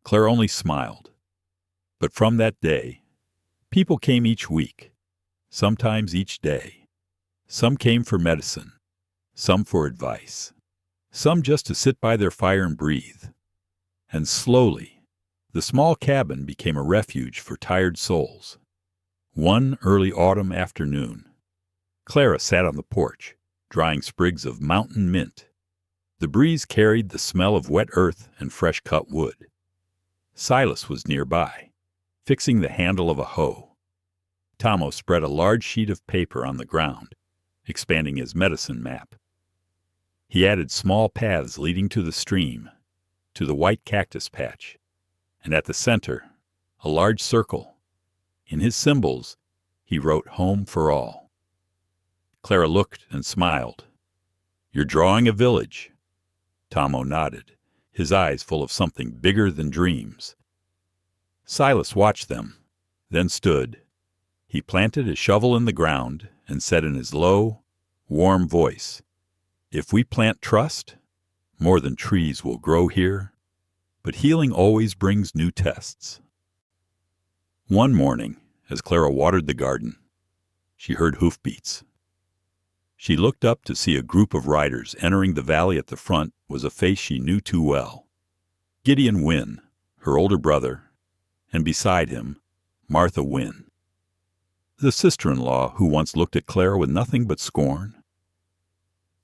Clara only smiled. But from that day, people came each week, sometimes each day. Some came for medicine, some for advice, some just to sit by their fire and breathe. And slowly, the small cabin became a refuge for tired souls. One early autumn afternoon, Clara sat on the porch, drying sprigs of mountain mint. The breeze carried the smell of wet earth and fresh-cut wood. Silas was nearby, fixing the handle of a hoe. Tomo spread a large sheet of paper on the ground, expanding his medicine map. He added small paths leading to the stream, to the white cactus patch, and at the center, a large circle. In his symbols, he wrote Home for All. Clara looked and smiled. You're drawing a village. Tomo nodded, his eyes full of something bigger than dreams. Silas watched them, then stood. He planted his shovel in the ground and said in his low, warm voice, If we plant trust, more than trees will grow here, but healing always brings new tests. One morning, as Clara watered the garden, she heard hoofbeats. She looked up to see a group of riders entering the valley. At the front was a face she knew too well. Gideon Wynn, her older brother, and beside him, Martha Wynn, the sister-in-law who once looked at Clara with nothing but scorn.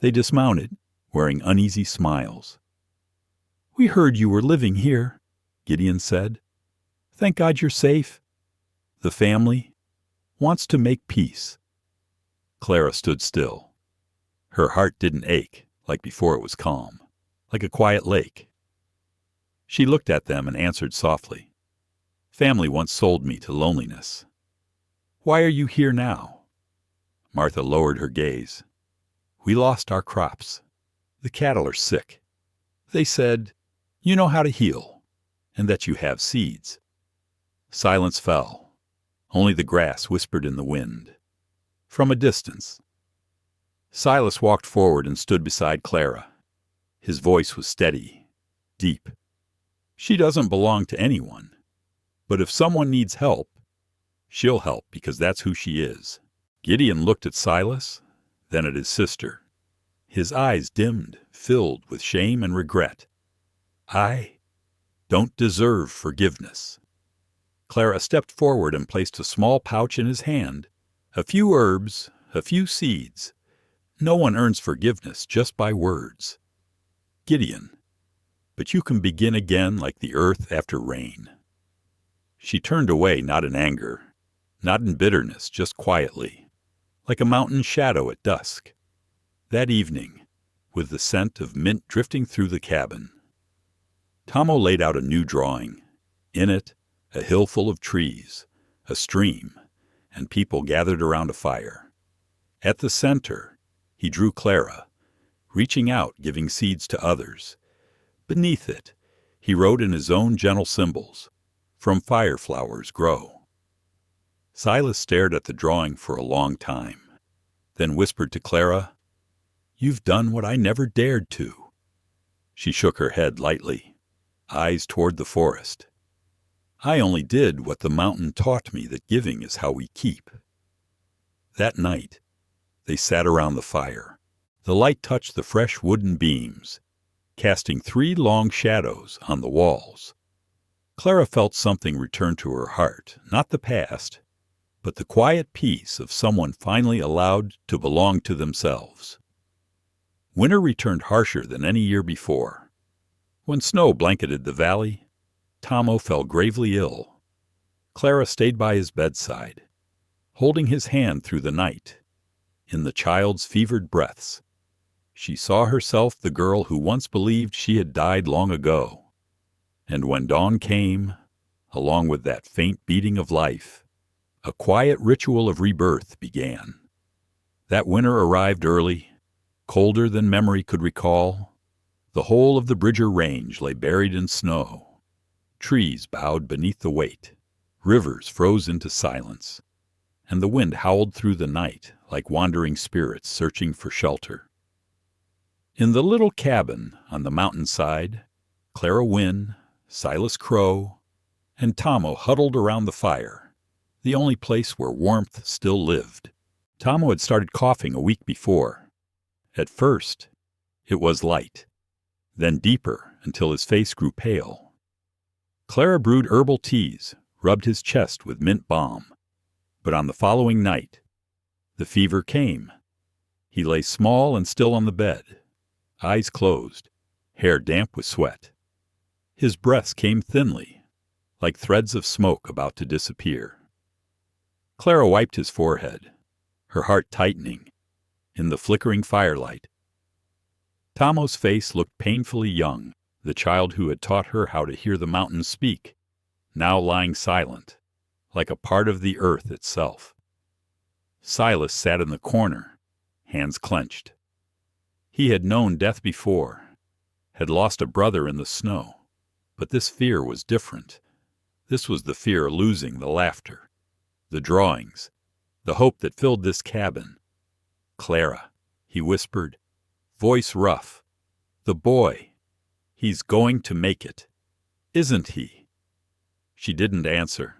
They dismounted, wearing uneasy smiles. We heard you were living here, Gideon said. Thank God you're safe. The family wants to make peace. Clara stood still. Her heart didn't ache like before it was calm, like a quiet lake. She looked at them and answered softly, Family once sold me to loneliness. Why are you here now? Martha lowered her gaze. We lost our crops. The cattle are sick. They said, You know how to heal, and that you have seeds. Silence fell. Only the grass whispered in the wind. From a distance, Silas walked forward and stood beside Clara. His voice was steady, deep. She doesn't belong to anyone, but if someone needs help, she'll help because that's who she is. Gideon looked at Silas, then at his sister. His eyes dimmed, filled with shame and regret. I don't deserve forgiveness. Clara stepped forward and placed a small pouch in his hand. A few herbs, a few seeds. No one earns forgiveness just by words. Gideon, but you can begin again like the earth after rain. She turned away, not in anger, not in bitterness, just quietly, like a mountain shadow at dusk. That evening, with the scent of mint drifting through the cabin, Tomo laid out a new drawing. In it, a hill full of trees, a stream, and people gathered around a fire. At the center, he drew Clara, reaching out, giving seeds to others. Beneath it, he wrote in his own gentle symbols, From fire flowers grow. Silas stared at the drawing for a long time, then whispered to Clara, You've done what I never dared to. She shook her head lightly, eyes toward the forest. I only did what the mountain taught me, that giving is how we keep. That night, they sat around the fire. The light touched the fresh wooden beams, casting 3 long shadows on the walls. Clara felt something return to her heart, not the past, but the quiet peace of someone finally allowed to belong to themselves. Winter returned harsher than any year before. When snow blanketed the valley, Tomo fell gravely ill. Clara stayed by his bedside, holding his hand through the night. In the child's fevered breaths, she saw herself the girl who once believed she had died long ago. And when dawn came, along with that faint beating of life, a quiet ritual of rebirth began. That winter arrived early, colder than memory could recall. The whole of the Bridger Range lay buried in snow. Trees bowed beneath the weight, rivers froze into silence, and the wind howled through the night like wandering spirits searching for shelter. In the little cabin on the mountainside, Clara Wynn, Silas Crowe, and Tomo huddled around the fire, the only place where warmth still lived. Tomo had started coughing a week before. At first, it was light, then deeper until his face grew pale. Clara brewed herbal teas, rubbed his chest with mint balm. But on the following night, the fever came. He lay small and still on the bed, eyes closed, hair damp with sweat. His breaths came thinly, like threads of smoke about to disappear. Clara wiped his forehead, her heart tightening. In the flickering firelight, Tomo's face looked painfully young, the child who had taught her how to hear the mountains speak, now lying silent, like a part of the earth itself. Silas sat in the corner, hands clenched. He had known death before, had lost a brother in the snow, but this fear was different. This was the fear of losing the laughter, the drawings, the hope that filled this cabin. Clara, he whispered, voice rough. The boy. He's going to make it. Isn't he? She didn't answer.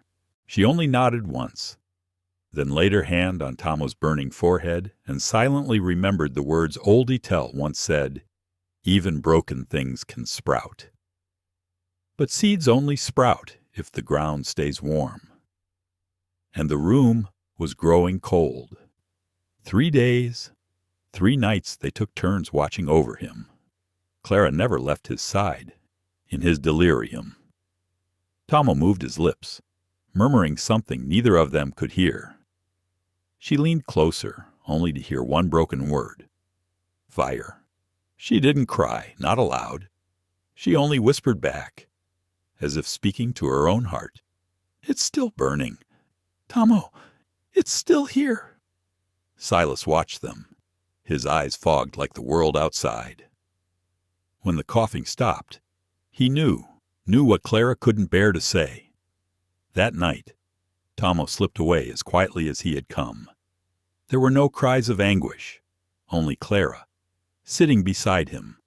She only nodded once, then laid her hand on Tomo's burning forehead and silently remembered the words old Etel once said, even broken things can sprout. But seeds only sprout if the ground stays warm. And the room was growing cold. 3 days, 3 nights they took turns watching over him. Clara never left his side, in his delirium. Tomo moved his lips, murmuring something neither of them could hear. She leaned closer, only to hear one broken word. Fire. She didn't cry, not aloud. She only whispered back, as if speaking to her own heart. It's still burning. Tomo, it's still here. Silas watched them, his eyes fogged like the world outside. When the coughing stopped, he knew what Clara couldn't bear to say. That night, Tomo slipped away as quietly as he had come. There were no cries of anguish, only Clara, sitting beside him,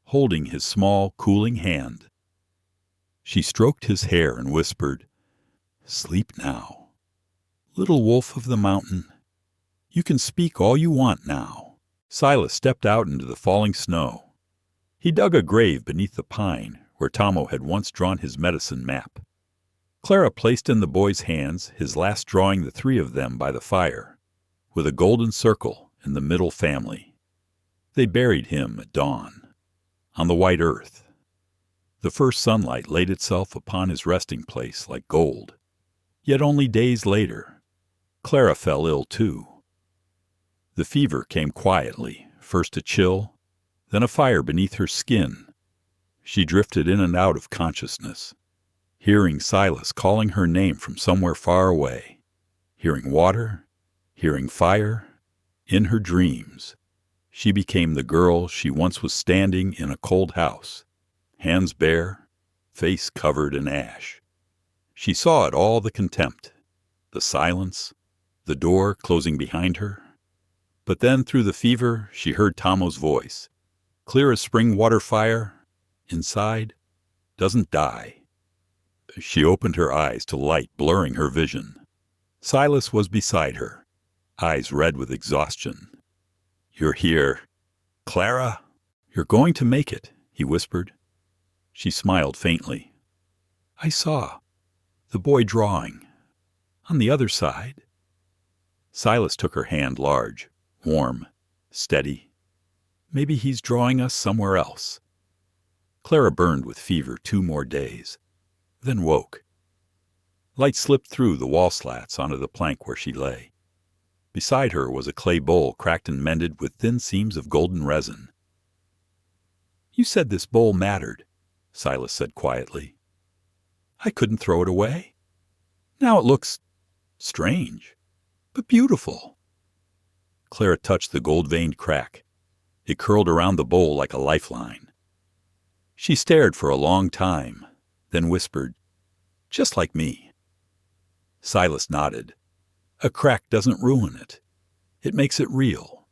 holding his small, cooling hand. She stroked his hair and whispered, Sleep now. Little wolf of the mountain, you can speak all you want now. Silas stepped out into the falling snow. He dug a grave beneath the pine where Tomo had once drawn his medicine map. Clara placed in the boy's hands his last drawing, the 3 of them by the fire, with a golden circle in the middle family. They buried him at dawn, on the white earth. The first sunlight laid itself upon his resting place like gold. Yet only days later, Clara fell ill too. The fever came quietly, first a chill, then a fire beneath her skin. She drifted in and out of consciousness, hearing Silas calling her name from somewhere far away, hearing water, hearing fire. In her dreams, she became the girl she once was standing in a cold house, hands bare, face covered in ash. She saw it all, the contempt, the silence, the door closing behind her. But then through the fever she heard Tomo's voice, clear as spring water fire, inside, doesn't die. She opened her eyes to light blurring her vision. Silas was beside her, eyes red with exhaustion. "You're here. Clara, you're going to make it," he whispered. She smiled faintly. "I saw the boy drawing. On the other side." Silas took her hand, large, warm, steady. "Maybe he's drawing us somewhere else." Clara burned with fever 2 more days, then woke. Light slipped through the wall slats onto the plank where she lay. Beside her was a clay bowl cracked and mended with thin seams of golden resin. "You said this bowl mattered," Silas said quietly. "I couldn't throw it away. Now it looks strange, but beautiful." Clara touched the gold-veined crack. It curled around the bowl like a lifeline. She stared for a long time, then whispered, "Just like me." Silas nodded. "A crack doesn't ruin it. It makes it real."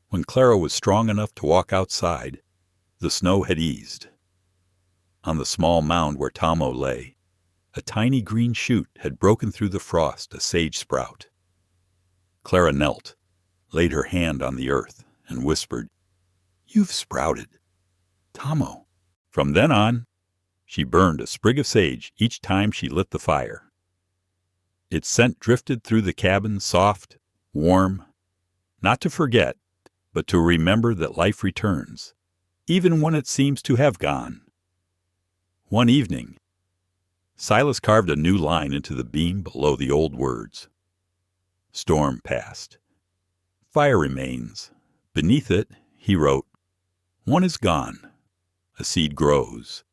When Clara was strong enough to walk outside, the snow had eased. On the small mound where Tomo lay, a tiny green shoot had broken through the frost, a sage sprout. Clara knelt, laid her hand on the earth, and whispered, "You've sprouted, Tomo." From then on, she burned a sprig of sage each time she lit the fire. Its scent drifted through the cabin, soft, warm, not to forget, but to remember that life returns, even when it seems to have gone. One evening, Silas carved a new line into the beam below the old words. Storm passed. Fire remains. Beneath it, he wrote, "One is gone. A seed grows."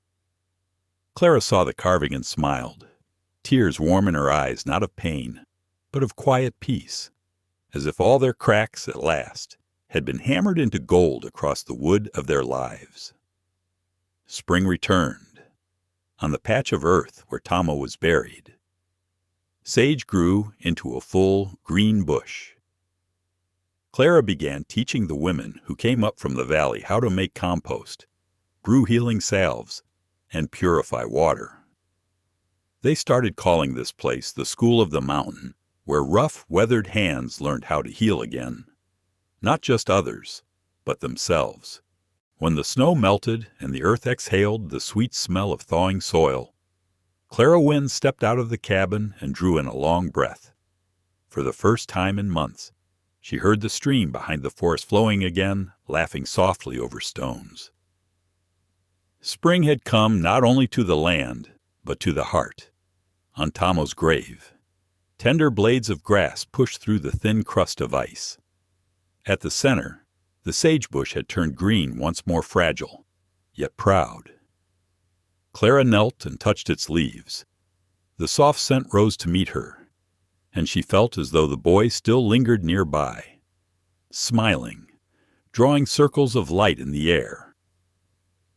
Clara saw the carving and smiled, tears warm in her eyes, not of pain, but of quiet peace, as if all their cracks, at last, had been hammered into gold across the wood of their lives. Spring returned. On the patch of earth where Tomo was buried, sage grew into a full green bush. Clara began teaching the women who came up from the valley how to make compost, brew healing salves, and purify water. They started calling this place the School of the Mountain, where rough, weathered hands learned how to heal again. Not just others, but themselves. When the snow melted and the earth exhaled the sweet smell of thawing soil, Clara Wynn stepped out of the cabin and drew in a long breath. For the first time in months, she heard the stream behind the forest flowing again, laughing softly over stones. Spring had come not only to the land, but to the heart. On Tomo's grave, tender blades of grass pushed through the thin crust of ice. At the center, the sagebush had turned green, once more fragile, yet proud. Clara knelt and touched its leaves. The soft scent rose to meet her, and she felt as though the boy still lingered nearby, smiling, drawing circles of light in the air.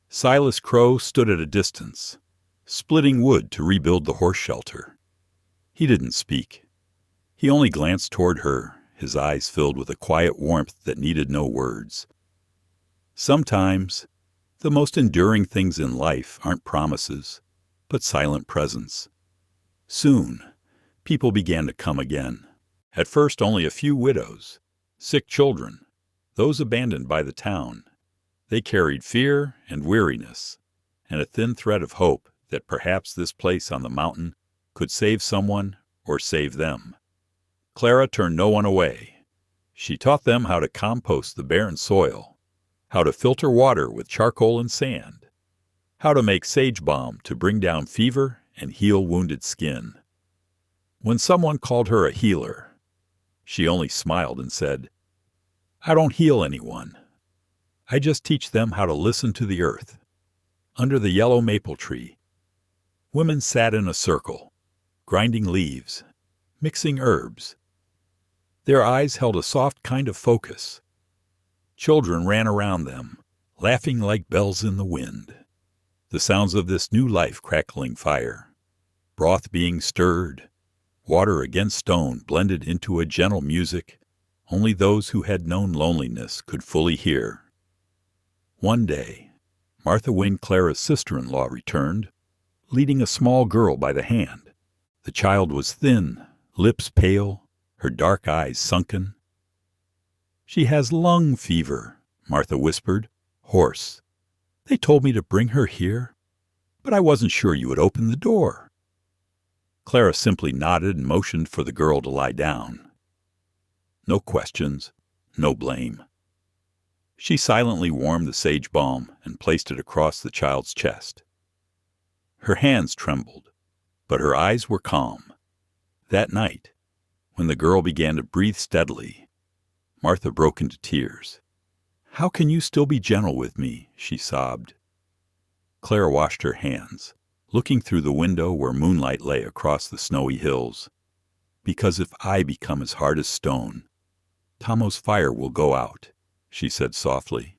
Silas Crowe stood at a distance, splitting wood to rebuild the horse shelter. He didn't speak. He only glanced toward her, his eyes filled with a quiet warmth that needed no words. Sometimes, the most enduring things in life aren't promises, but silent presence. Soon, people began to come again. At first only a few widows, sick children, those abandoned by the town. They carried fear and weariness, and a thin thread of hope that perhaps this place on the mountain could save someone or save them. Clara turned no one away. She taught them how to compost the barren soil, how to filter water with charcoal and sand, how to make sage balm to bring down fever and heal wounded skin. When someone called her a healer, she only smiled and said, "I don't heal anyone. I just teach them how to listen to the earth." Under the yellow maple tree, women sat in a circle, grinding leaves, mixing herbs. Their eyes held a soft kind of focus. Children ran around them, laughing like bells in the wind. The sounds of this new life crackling fire, broth being stirred, water against stone blended into a gentle music only those who had known loneliness could fully hear. One day, Martha Wynn, Clara's sister-in-law, returned, leading a small girl by the hand. The child was thin, lips pale, her dark eyes sunken. "She has lung fever," Martha whispered, hoarse. "They told me to bring her here, but I wasn't sure you would open the door." Clara simply nodded and motioned for the girl to lie down. No questions, no blame. She silently warmed the sage balm and placed it across the child's chest. Her hands trembled, but her eyes were calm. That night, when the girl began to breathe steadily, Martha broke into tears. "How can you still be gentle with me?" she sobbed. Clara washed her hands, looking through the window where moonlight lay across the snowy hills. "Because if I become as hard as stone, Tomo's fire will go out," she said softly.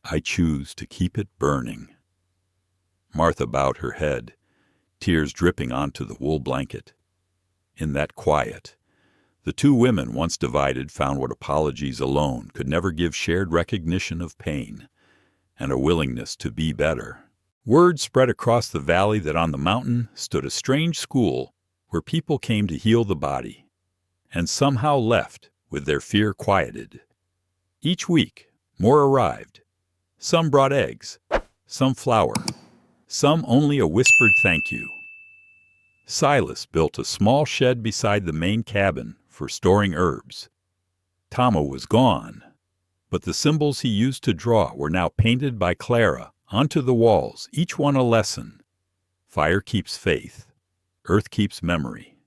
"I choose to keep it burning." Martha bowed her head, tears dripping onto the wool blanket. In that quiet, the two women, once divided, found what apologies alone could never give: shared recognition of pain and a willingness to be better. Word spread across the valley that on the mountain stood a strange school where people came to heal the body, and somehow left with their fear quieted. Each week, more arrived. Some brought eggs, some flour, some only a whispered thank you. Silas built a small shed beside the main cabin for storing herbs. Tomo was gone, but the symbols he used to draw were now painted by Clara onto the walls, each one a lesson. Fire keeps faith. Earth keeps memory.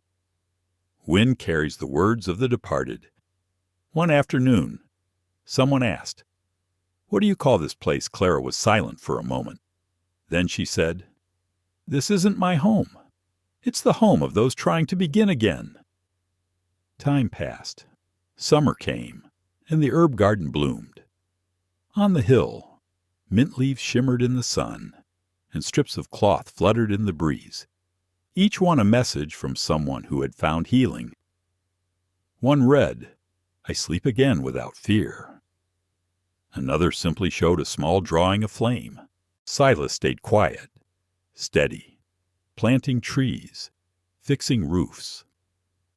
Wind carries the words of the departed. One afternoon, someone asked, "What do you call this place?" Clara was silent for a moment. Then she said, "This isn't my home. It's the home of those trying to begin again." Time passed. Summer came, and the herb garden bloomed. On the hill, mint leaves shimmered in the sun, and strips of cloth fluttered in the breeze, each one a message from someone who had found healing. One read, "I sleep again without fear." Another simply showed a small drawing of flame. Silas stayed quiet, steady, planting trees, fixing roofs.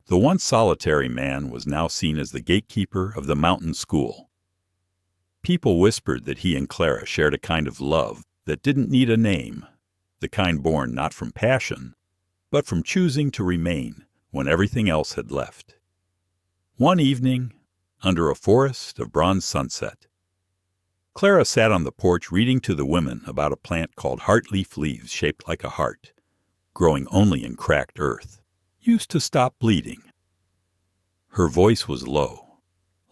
The once solitary man was now seen as the gatekeeper of the mountain school. People whispered that he and Clara shared a kind of love that didn't need a name, the kind born not from passion, but from choosing to remain when everything else had left. One evening, under a forest of bronze sunset, Clara sat on the porch reading to the women about a plant called heartleaf leaves shaped like a heart, growing only in cracked earth, used to stop bleeding. Her voice was low,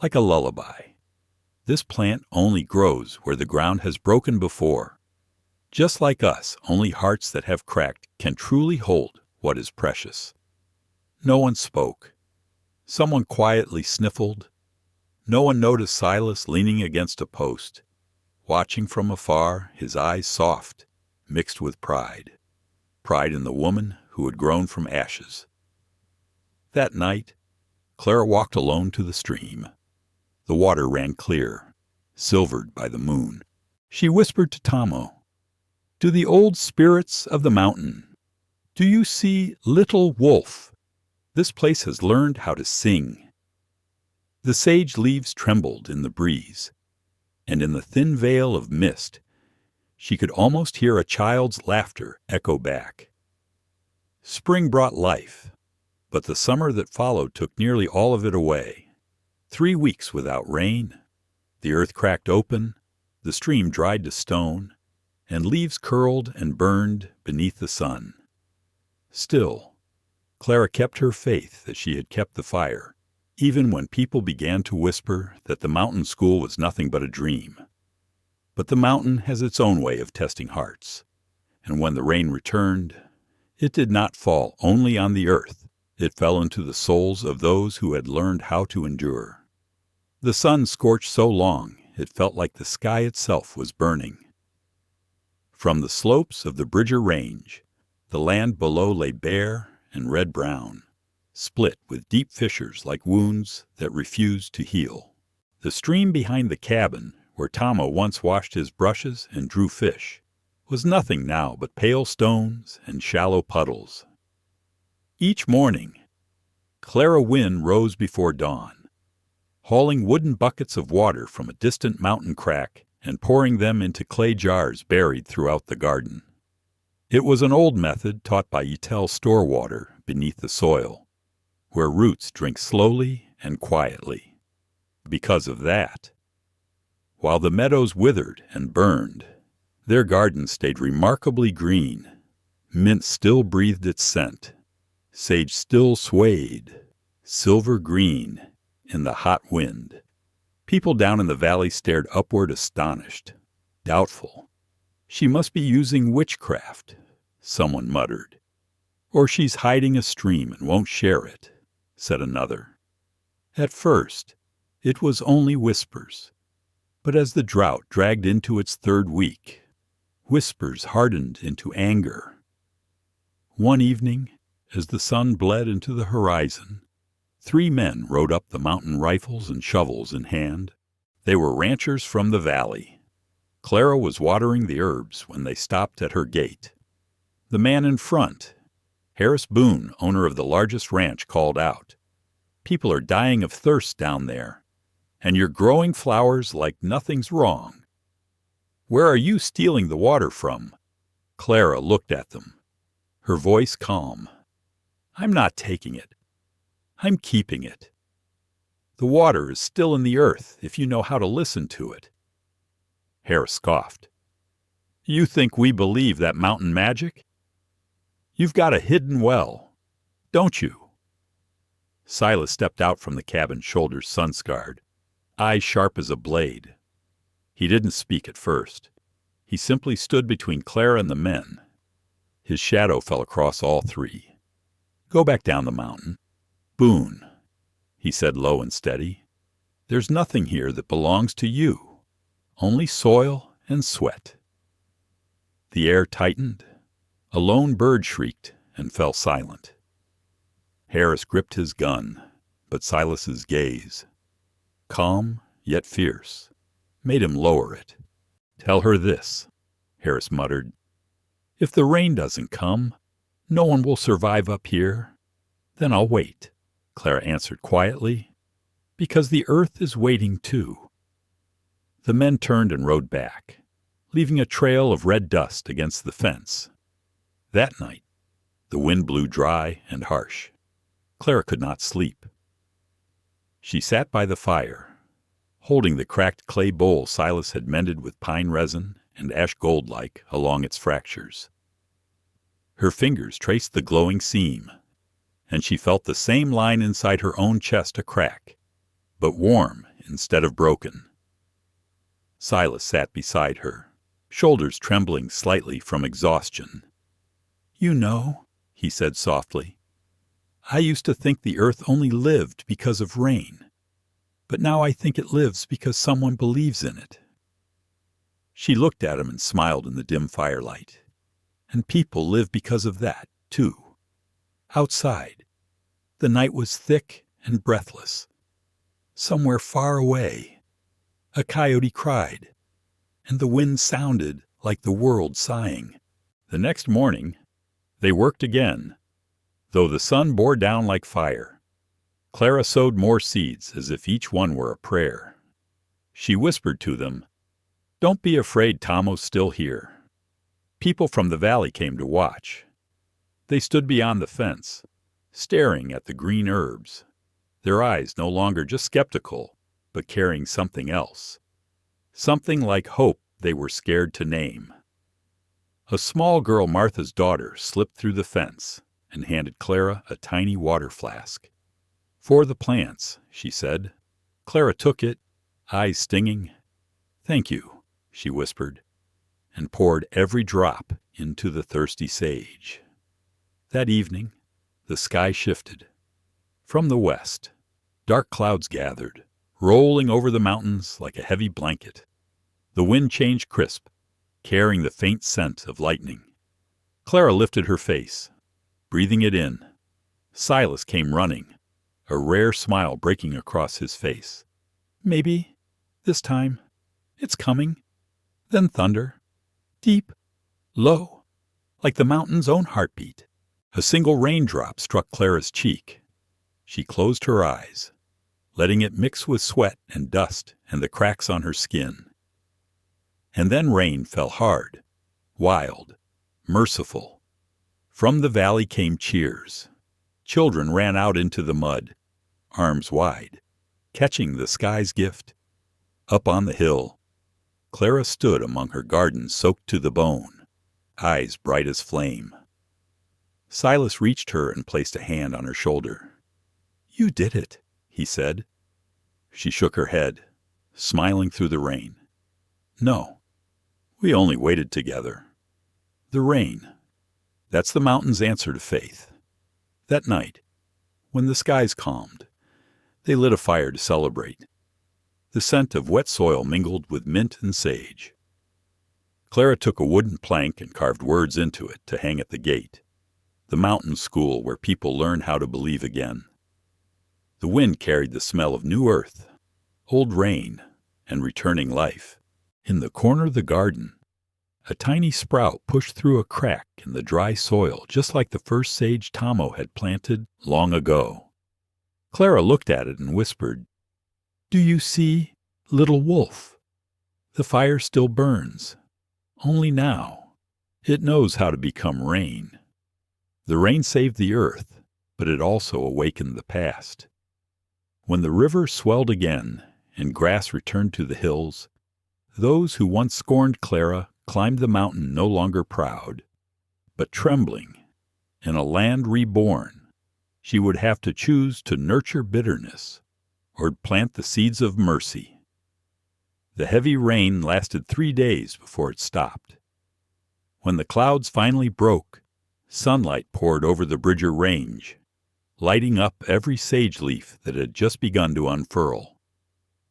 like a lullaby. This plant only grows where the ground has broken before. Just like us, only hearts that have cracked can truly hold what is precious. No one spoke. Someone quietly sniffled. No one noticed Silas leaning against a post, watching from afar, his eyes soft, mixed with pride. Pride in the woman who had grown from ashes. That night, Clara walked alone to the stream. The water ran clear, silvered by the moon. She whispered to Tomo, "Do the old spirits of the mountain, do you see little wolf? This place has learned how to sing." The sage leaves trembled in the breeze, and in the thin veil of mist, she could almost hear a child's laughter echo back. Spring brought life, but the summer that followed took nearly all of it away. 3 weeks without rain, the earth cracked open, the stream dried to stone, and leaves curled and burned beneath the sun. Still, Clara kept her faith that she had kept the fire, even when people began to whisper that the mountain school was nothing but a dream. But the mountain has its own way of testing hearts, and when the rain returned, it did not fall only on the earth. It fell into the souls of those who had learned how to endure. The sun scorched so long it felt like the sky itself was burning. From the slopes of the Bridger Range, the land below lay bare and red-brown, split with deep fissures like wounds that refused to heal. The stream behind the cabin where Tomo once washed his brushes and drew fish, was nothing now but pale stones and shallow puddles. Each morning, Clara Wynn rose before dawn, hauling wooden buckets of water from a distant mountain crack and pouring them into clay jars buried throughout the garden. It was an old method taught by Etel store water beneath the soil, where roots drink slowly and quietly. Because of that, while the meadows withered and burned, their garden stayed remarkably green. Mint still breathed its scent. Sage still swayed, silver green, in the hot wind. People down in the valley stared upward astonished, doubtful. "She must be using witchcraft," someone muttered. "Or she's hiding a stream and won't share it," said another. At first, it was only whispers, but as the drought dragged into its third week, whispers hardened into anger. One evening, as the sun bled into the horizon, 3 men rode up the mountain, rifles and shovels in hand. They were ranchers from the valley. Clara was watering the herbs when they stopped at her gate. The man in front, Harris Boone, owner of the largest ranch, called out, "People are dying of thirst down there, and you're growing flowers like nothing's wrong. Where are you stealing the water from?" Clara looked at them, her voice calm. "I'm not taking it. I'm keeping it. The water is still in the earth if you know how to listen to it." Harris scoffed. "You think we believe that mountain magic? You've got a hidden well, don't you?" Silas stepped out from the cabin, shoulders sun-scarred, eyes sharp as a blade. He didn't speak at first. He simply stood between Clara and the men. His shadow fell across all 3. "Go back down the mountain. Boone," he said low and steady, "there's nothing here that belongs to you. Only soil and sweat." The air tightened. A lone bird shrieked and fell silent. Harris gripped his gun, but Silas's gaze, calm yet fierce, made him lower it. "Tell her this," Harris muttered. "If the rain doesn't come, no one will survive up here. Then I'll wait," Clara answered quietly, "because the earth is waiting too." The men turned and rode back, leaving a trail of red dust against the fence. That night, the wind blew dry and harsh. Clara could not sleep. She sat by the fire, holding the cracked clay bowl Silas had mended with pine resin and ash gold-like along its fractures. Her fingers traced the glowing seam, and she felt the same line inside her own chest a crack, but warm instead of broken. Silas sat beside her, shoulders trembling slightly from exhaustion. "You know," he said softly, "I used to think the earth only lived because of rain, but now I think it lives because someone believes in it." She looked at him and smiled in the dim firelight. "And people live because of that, too. Outside, the night was thick and breathless. Somewhere far away, a coyote cried, and the wind sounded like the world sighing." The next morning, they worked again, though the sun bore down like fire. Clara sowed more seeds as if each one were a prayer. She whispered to them, "Don't be afraid, Tomo's still here." People from the valley came to watch. They stood beyond the fence, staring at the green herbs, their eyes no longer just skeptical, but carrying something else, something like hope they were scared to name. A small girl, Martha's daughter, slipped through the fence and handed Clara a tiny water flask. "For the plants," she said. Clara took it, eyes stinging. "Thank you," she whispered, and poured every drop into the thirsty sage. That evening, the sky shifted. From the west, dark clouds gathered, rolling over the mountains like a heavy blanket. The wind changed crisp, carrying the faint scent of lightning. Clara lifted her face, breathing it in. Silas came running, a rare smile breaking across his face. "Maybe, this time, It's coming. Then thunder. Deep. Low. Like the mountain's own heartbeat. A single raindrop struck Clara's cheek. She closed her eyes, letting it mix with sweat and dust and the cracks on her skin. And then rain fell hard, wild, merciful. From the valley came cheers. Children ran out into the mud, arms wide, catching the sky's gift. Up on the hill, Clara stood among her garden soaked to the bone, eyes bright as flame. Silas reached her and placed a hand on her shoulder. "You did it," he said. She shook her head, smiling through the rain. "No, we only waited together. The rain, that's the mountain's answer to faith." That night, when the skies calmed, they lit a fire to celebrate. The scent of wet soil mingled with mint and sage. Clara took a wooden plank and carved words into it to hang at the gate, the mountain school where people learn how to believe again. The wind carried the smell of new earth, old rain, and returning life. In the corner of the garden, a tiny sprout pushed through a crack in the dry soil just like the first sage Tomo had planted long ago. Clara looked at it and whispered, "Do you see, little wolf? The fire still burns. Only now, it knows how to become rain." The rain saved the earth, but it also awakened the past. When the river swelled again and grass returned to the hills, those who once scorned Clara climbed the mountain no longer proud, but trembling. In a land reborn, she would have to choose to nurture bitterness or plant the seeds of mercy. The heavy rain lasted 3 days before it stopped. When the clouds finally broke, sunlight poured over the Bridger Range, lighting up every sage leaf that had just begun to unfurl.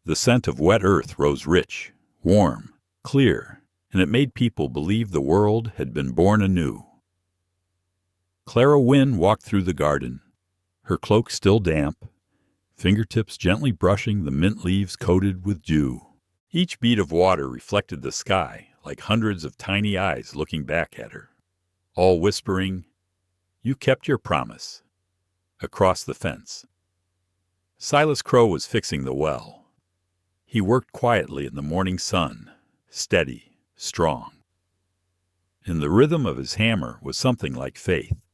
The scent of wet earth rose rich, warm, clear, and it made people believe the world had been born anew. Clara Wynn walked through the garden, her cloak still damp, fingertips gently brushing the mint leaves coated with dew. Each bead of water reflected the sky like hundreds of tiny eyes looking back at her, all whispering, "You kept your promise." Across the fence, Silas Crowe was fixing the well. He worked quietly in the morning sun, steady, strong. In the rhythm of his hammer was something like faith,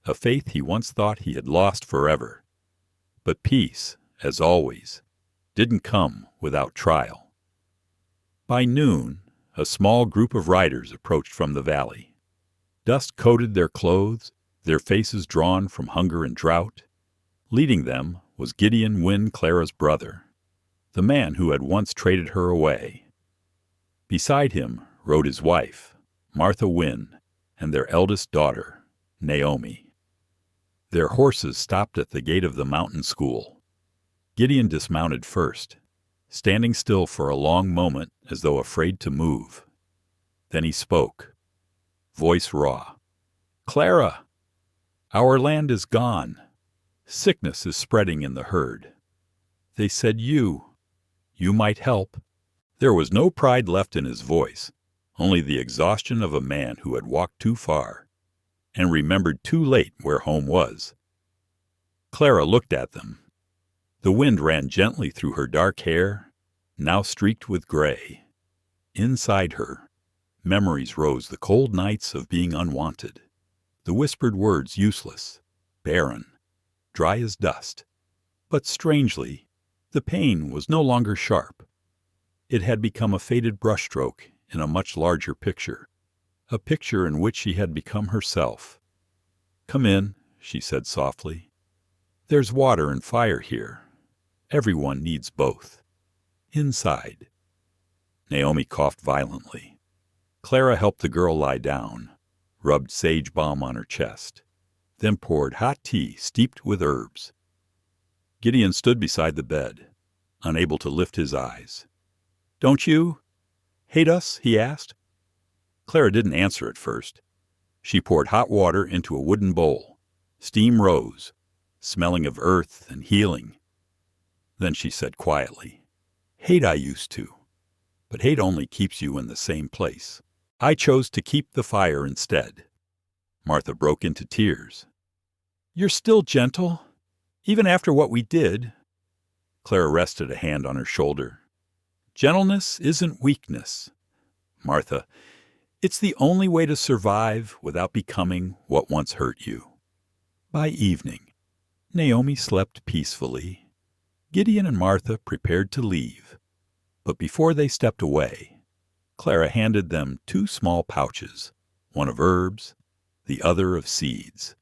a faith he once thought he had lost forever. But peace, as always, didn't come without trial. By noon, a small group of riders approached from the valley. Dust coated their clothes, their faces drawn from hunger and drought. Leading them was Gideon Wynn, Clara's brother, the man who had once traded her away. Beside him rode his wife, Martha Wynn, and their eldest daughter, Naomi. Their horses stopped at the gate of the mountain school. Gideon dismounted first, standing still for a long moment as though afraid to move. Then he spoke, voice raw. "Clara, our land is gone. Sickness is spreading in the herd. They said you might help." There was no pride left in his voice, only the exhaustion of a man who had walked too far and remembered too late where home was. Clara looked at them. The wind ran gently through her dark hair, now streaked with gray. Inside her, memories rose the cold nights of being unwanted, the whispered words useless, barren, dry as dust. But strangely, the pain was no longer sharp. It had become a faded brushstroke in a much larger picture, a picture in which she had become herself. "Come in," she said softly. "There's water and fire here. Everyone needs both. Inside." Naomi coughed violently. Clara helped the girl lie down, rubbed sage balm on her chest, then poured hot tea steeped with herbs. Gideon stood beside the bed, unable to lift his eyes. "Don't you hate us?" he asked. Clara didn't answer at first. She poured hot water into a wooden bowl. Steam rose, smelling of earth and healing. Then she said quietly, "Hate I used to. but hate only keeps you in the same place. I chose to keep the fire instead." Martha broke into tears. "You're still gentle, even after what we did." Clara rested a hand on her shoulder. "Gentleness isn't weakness, Martha. It's the only way to survive without becoming what once hurt you." By evening, Naomi slept peacefully. Gideon and Martha prepared to leave, but before they stepped away, Clara handed them 2 small pouches, one of herbs, the other of seeds.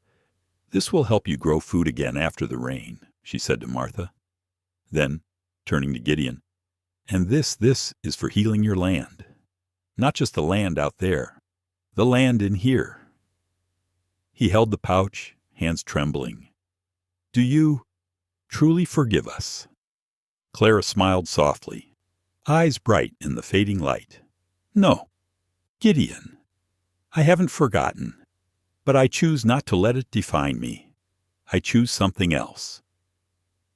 "This will help you grow food again after the rain," she said to Martha. Then, turning to Gideon, "And this is for healing your land. Not just the land out there, the land in here." He held the pouch, hands trembling. "Do you truly forgive us?" Clara smiled softly, eyes bright in the fading light. "No, Gideon, I haven't forgotten, but I choose not to let it define me. I choose something else."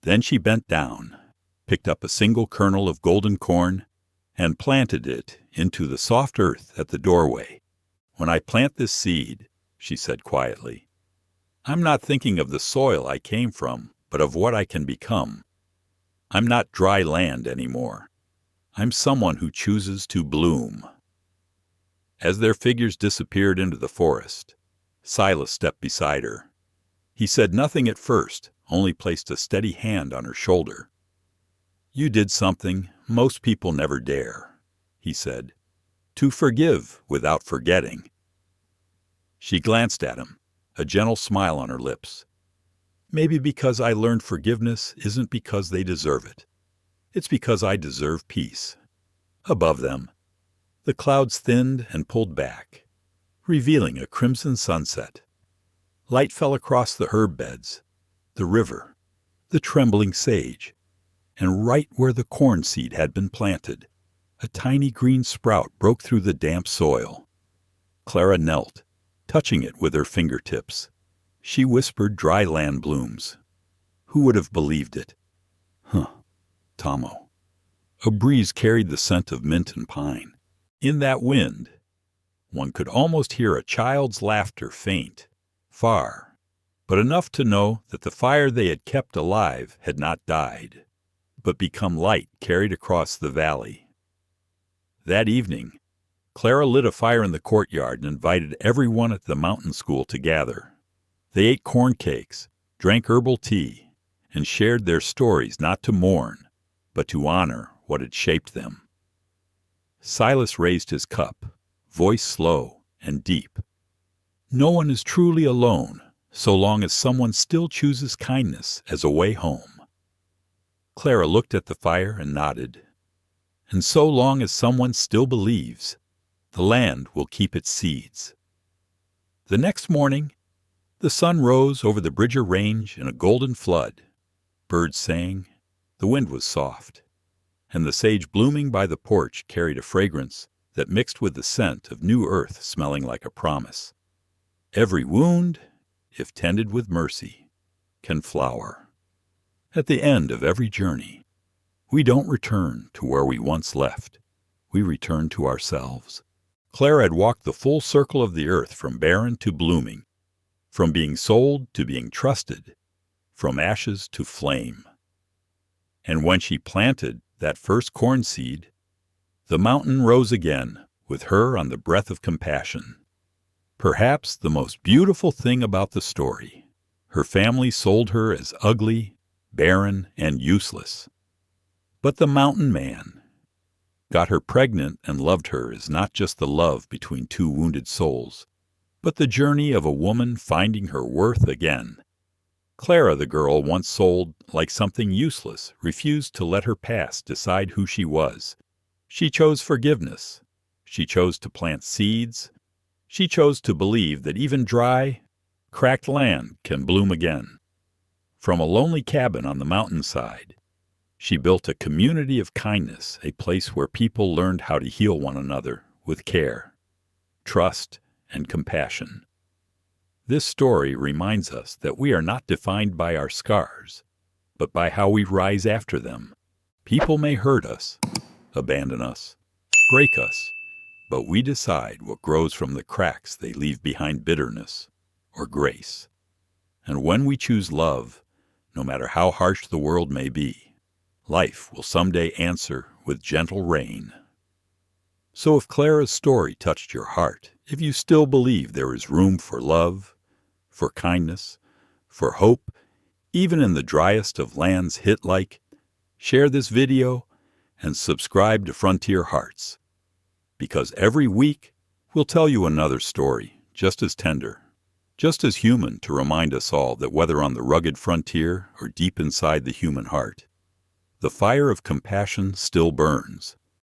Then she bent down, picked up a single kernel of golden corn, and planted it into the soft earth at the doorway. "When I plant this seed," she said quietly, "I'm not thinking of the soil I came from, but of what I can become. I'm not dry land anymore. I'm someone who chooses to bloom." As their figures disappeared into the forest, Silas stepped beside her. He said nothing at first, only placed a steady hand on her shoulder. "You did something most people never dare," he said, "to forgive without forgetting." She glanced at him, a gentle smile on her lips. "Maybe because I learned forgiveness isn't because they deserve it. It's because I deserve peace." Above them, the clouds thinned and pulled back, revealing a crimson sunset. Light fell across the herb beds, the river, the trembling sage, and right where the corn seed had been planted, a tiny green sprout broke through the damp soil. Clara knelt, touching it with her fingertips. She whispered dry land blooms. Who would have believed it? Huh, Tomo. A breeze carried the scent of mint and pine. In that wind, one could almost hear a child's laughter, faint, far, but enough to know that the fire they had kept alive had not died, but become light carried across the valley. That evening, Clara lit a fire in the courtyard and invited everyone at the mountain school to gather. They ate corn cakes, drank herbal tea, and shared their stories not to mourn, but to honor what had shaped them. Silas raised his cup, voice slow and deep. "No one is truly alone so long as someone still chooses kindness as a way home." Clara looked at the fire and nodded. "And so long as someone still believes, the land will keep its seeds." The next morning, the sun rose over the Bridger Range in a golden flood. Birds sang, the wind was soft, and the sage blooming by the porch carried a fragrance that mixed with the scent of new earth smelling like a promise. Every wound, if tended with mercy, can flower. At the end of every journey, we don't return to where we once left. We return to ourselves. Clara had walked the full circle of the earth from barren to blooming, from being sold to being trusted, from ashes to flame. And when she planted that first corn seed, the mountain rose again with her on the breath of compassion. Perhaps the most beautiful thing about the story, her family sold her as ugly, barren, and useless. But the mountain man got her pregnant and loved her as not just the love between 2 wounded souls, but the journey of a woman finding her worth again. Clara, the girl once sold like something useless, refused to let her past decide who she was. She chose forgiveness. She chose to plant seeds. She chose to believe that even dry, cracked land can bloom again. From a lonely cabin on the mountainside, she built a community of kindness, a place where people learned how to heal one another with care, trust, and compassion. This story reminds us that we are not defined by our scars, but by how we rise after them. People may hurt us, abandon us, break us, but we decide what grows from the cracks they leave behind bitterness or grace. And when we choose love, no matter how harsh the world may be, life will someday answer with gentle rain. So if Clara's story touched your heart, if you still believe there is room for love, for kindness, for hope, even in the driest of lands hit like, share this video and subscribe to Frontier Hearts. Because every week we'll tell you another story just as tender, just as human, to remind us all that whether on the rugged frontier or deep inside the human heart, the fire of compassion still burns,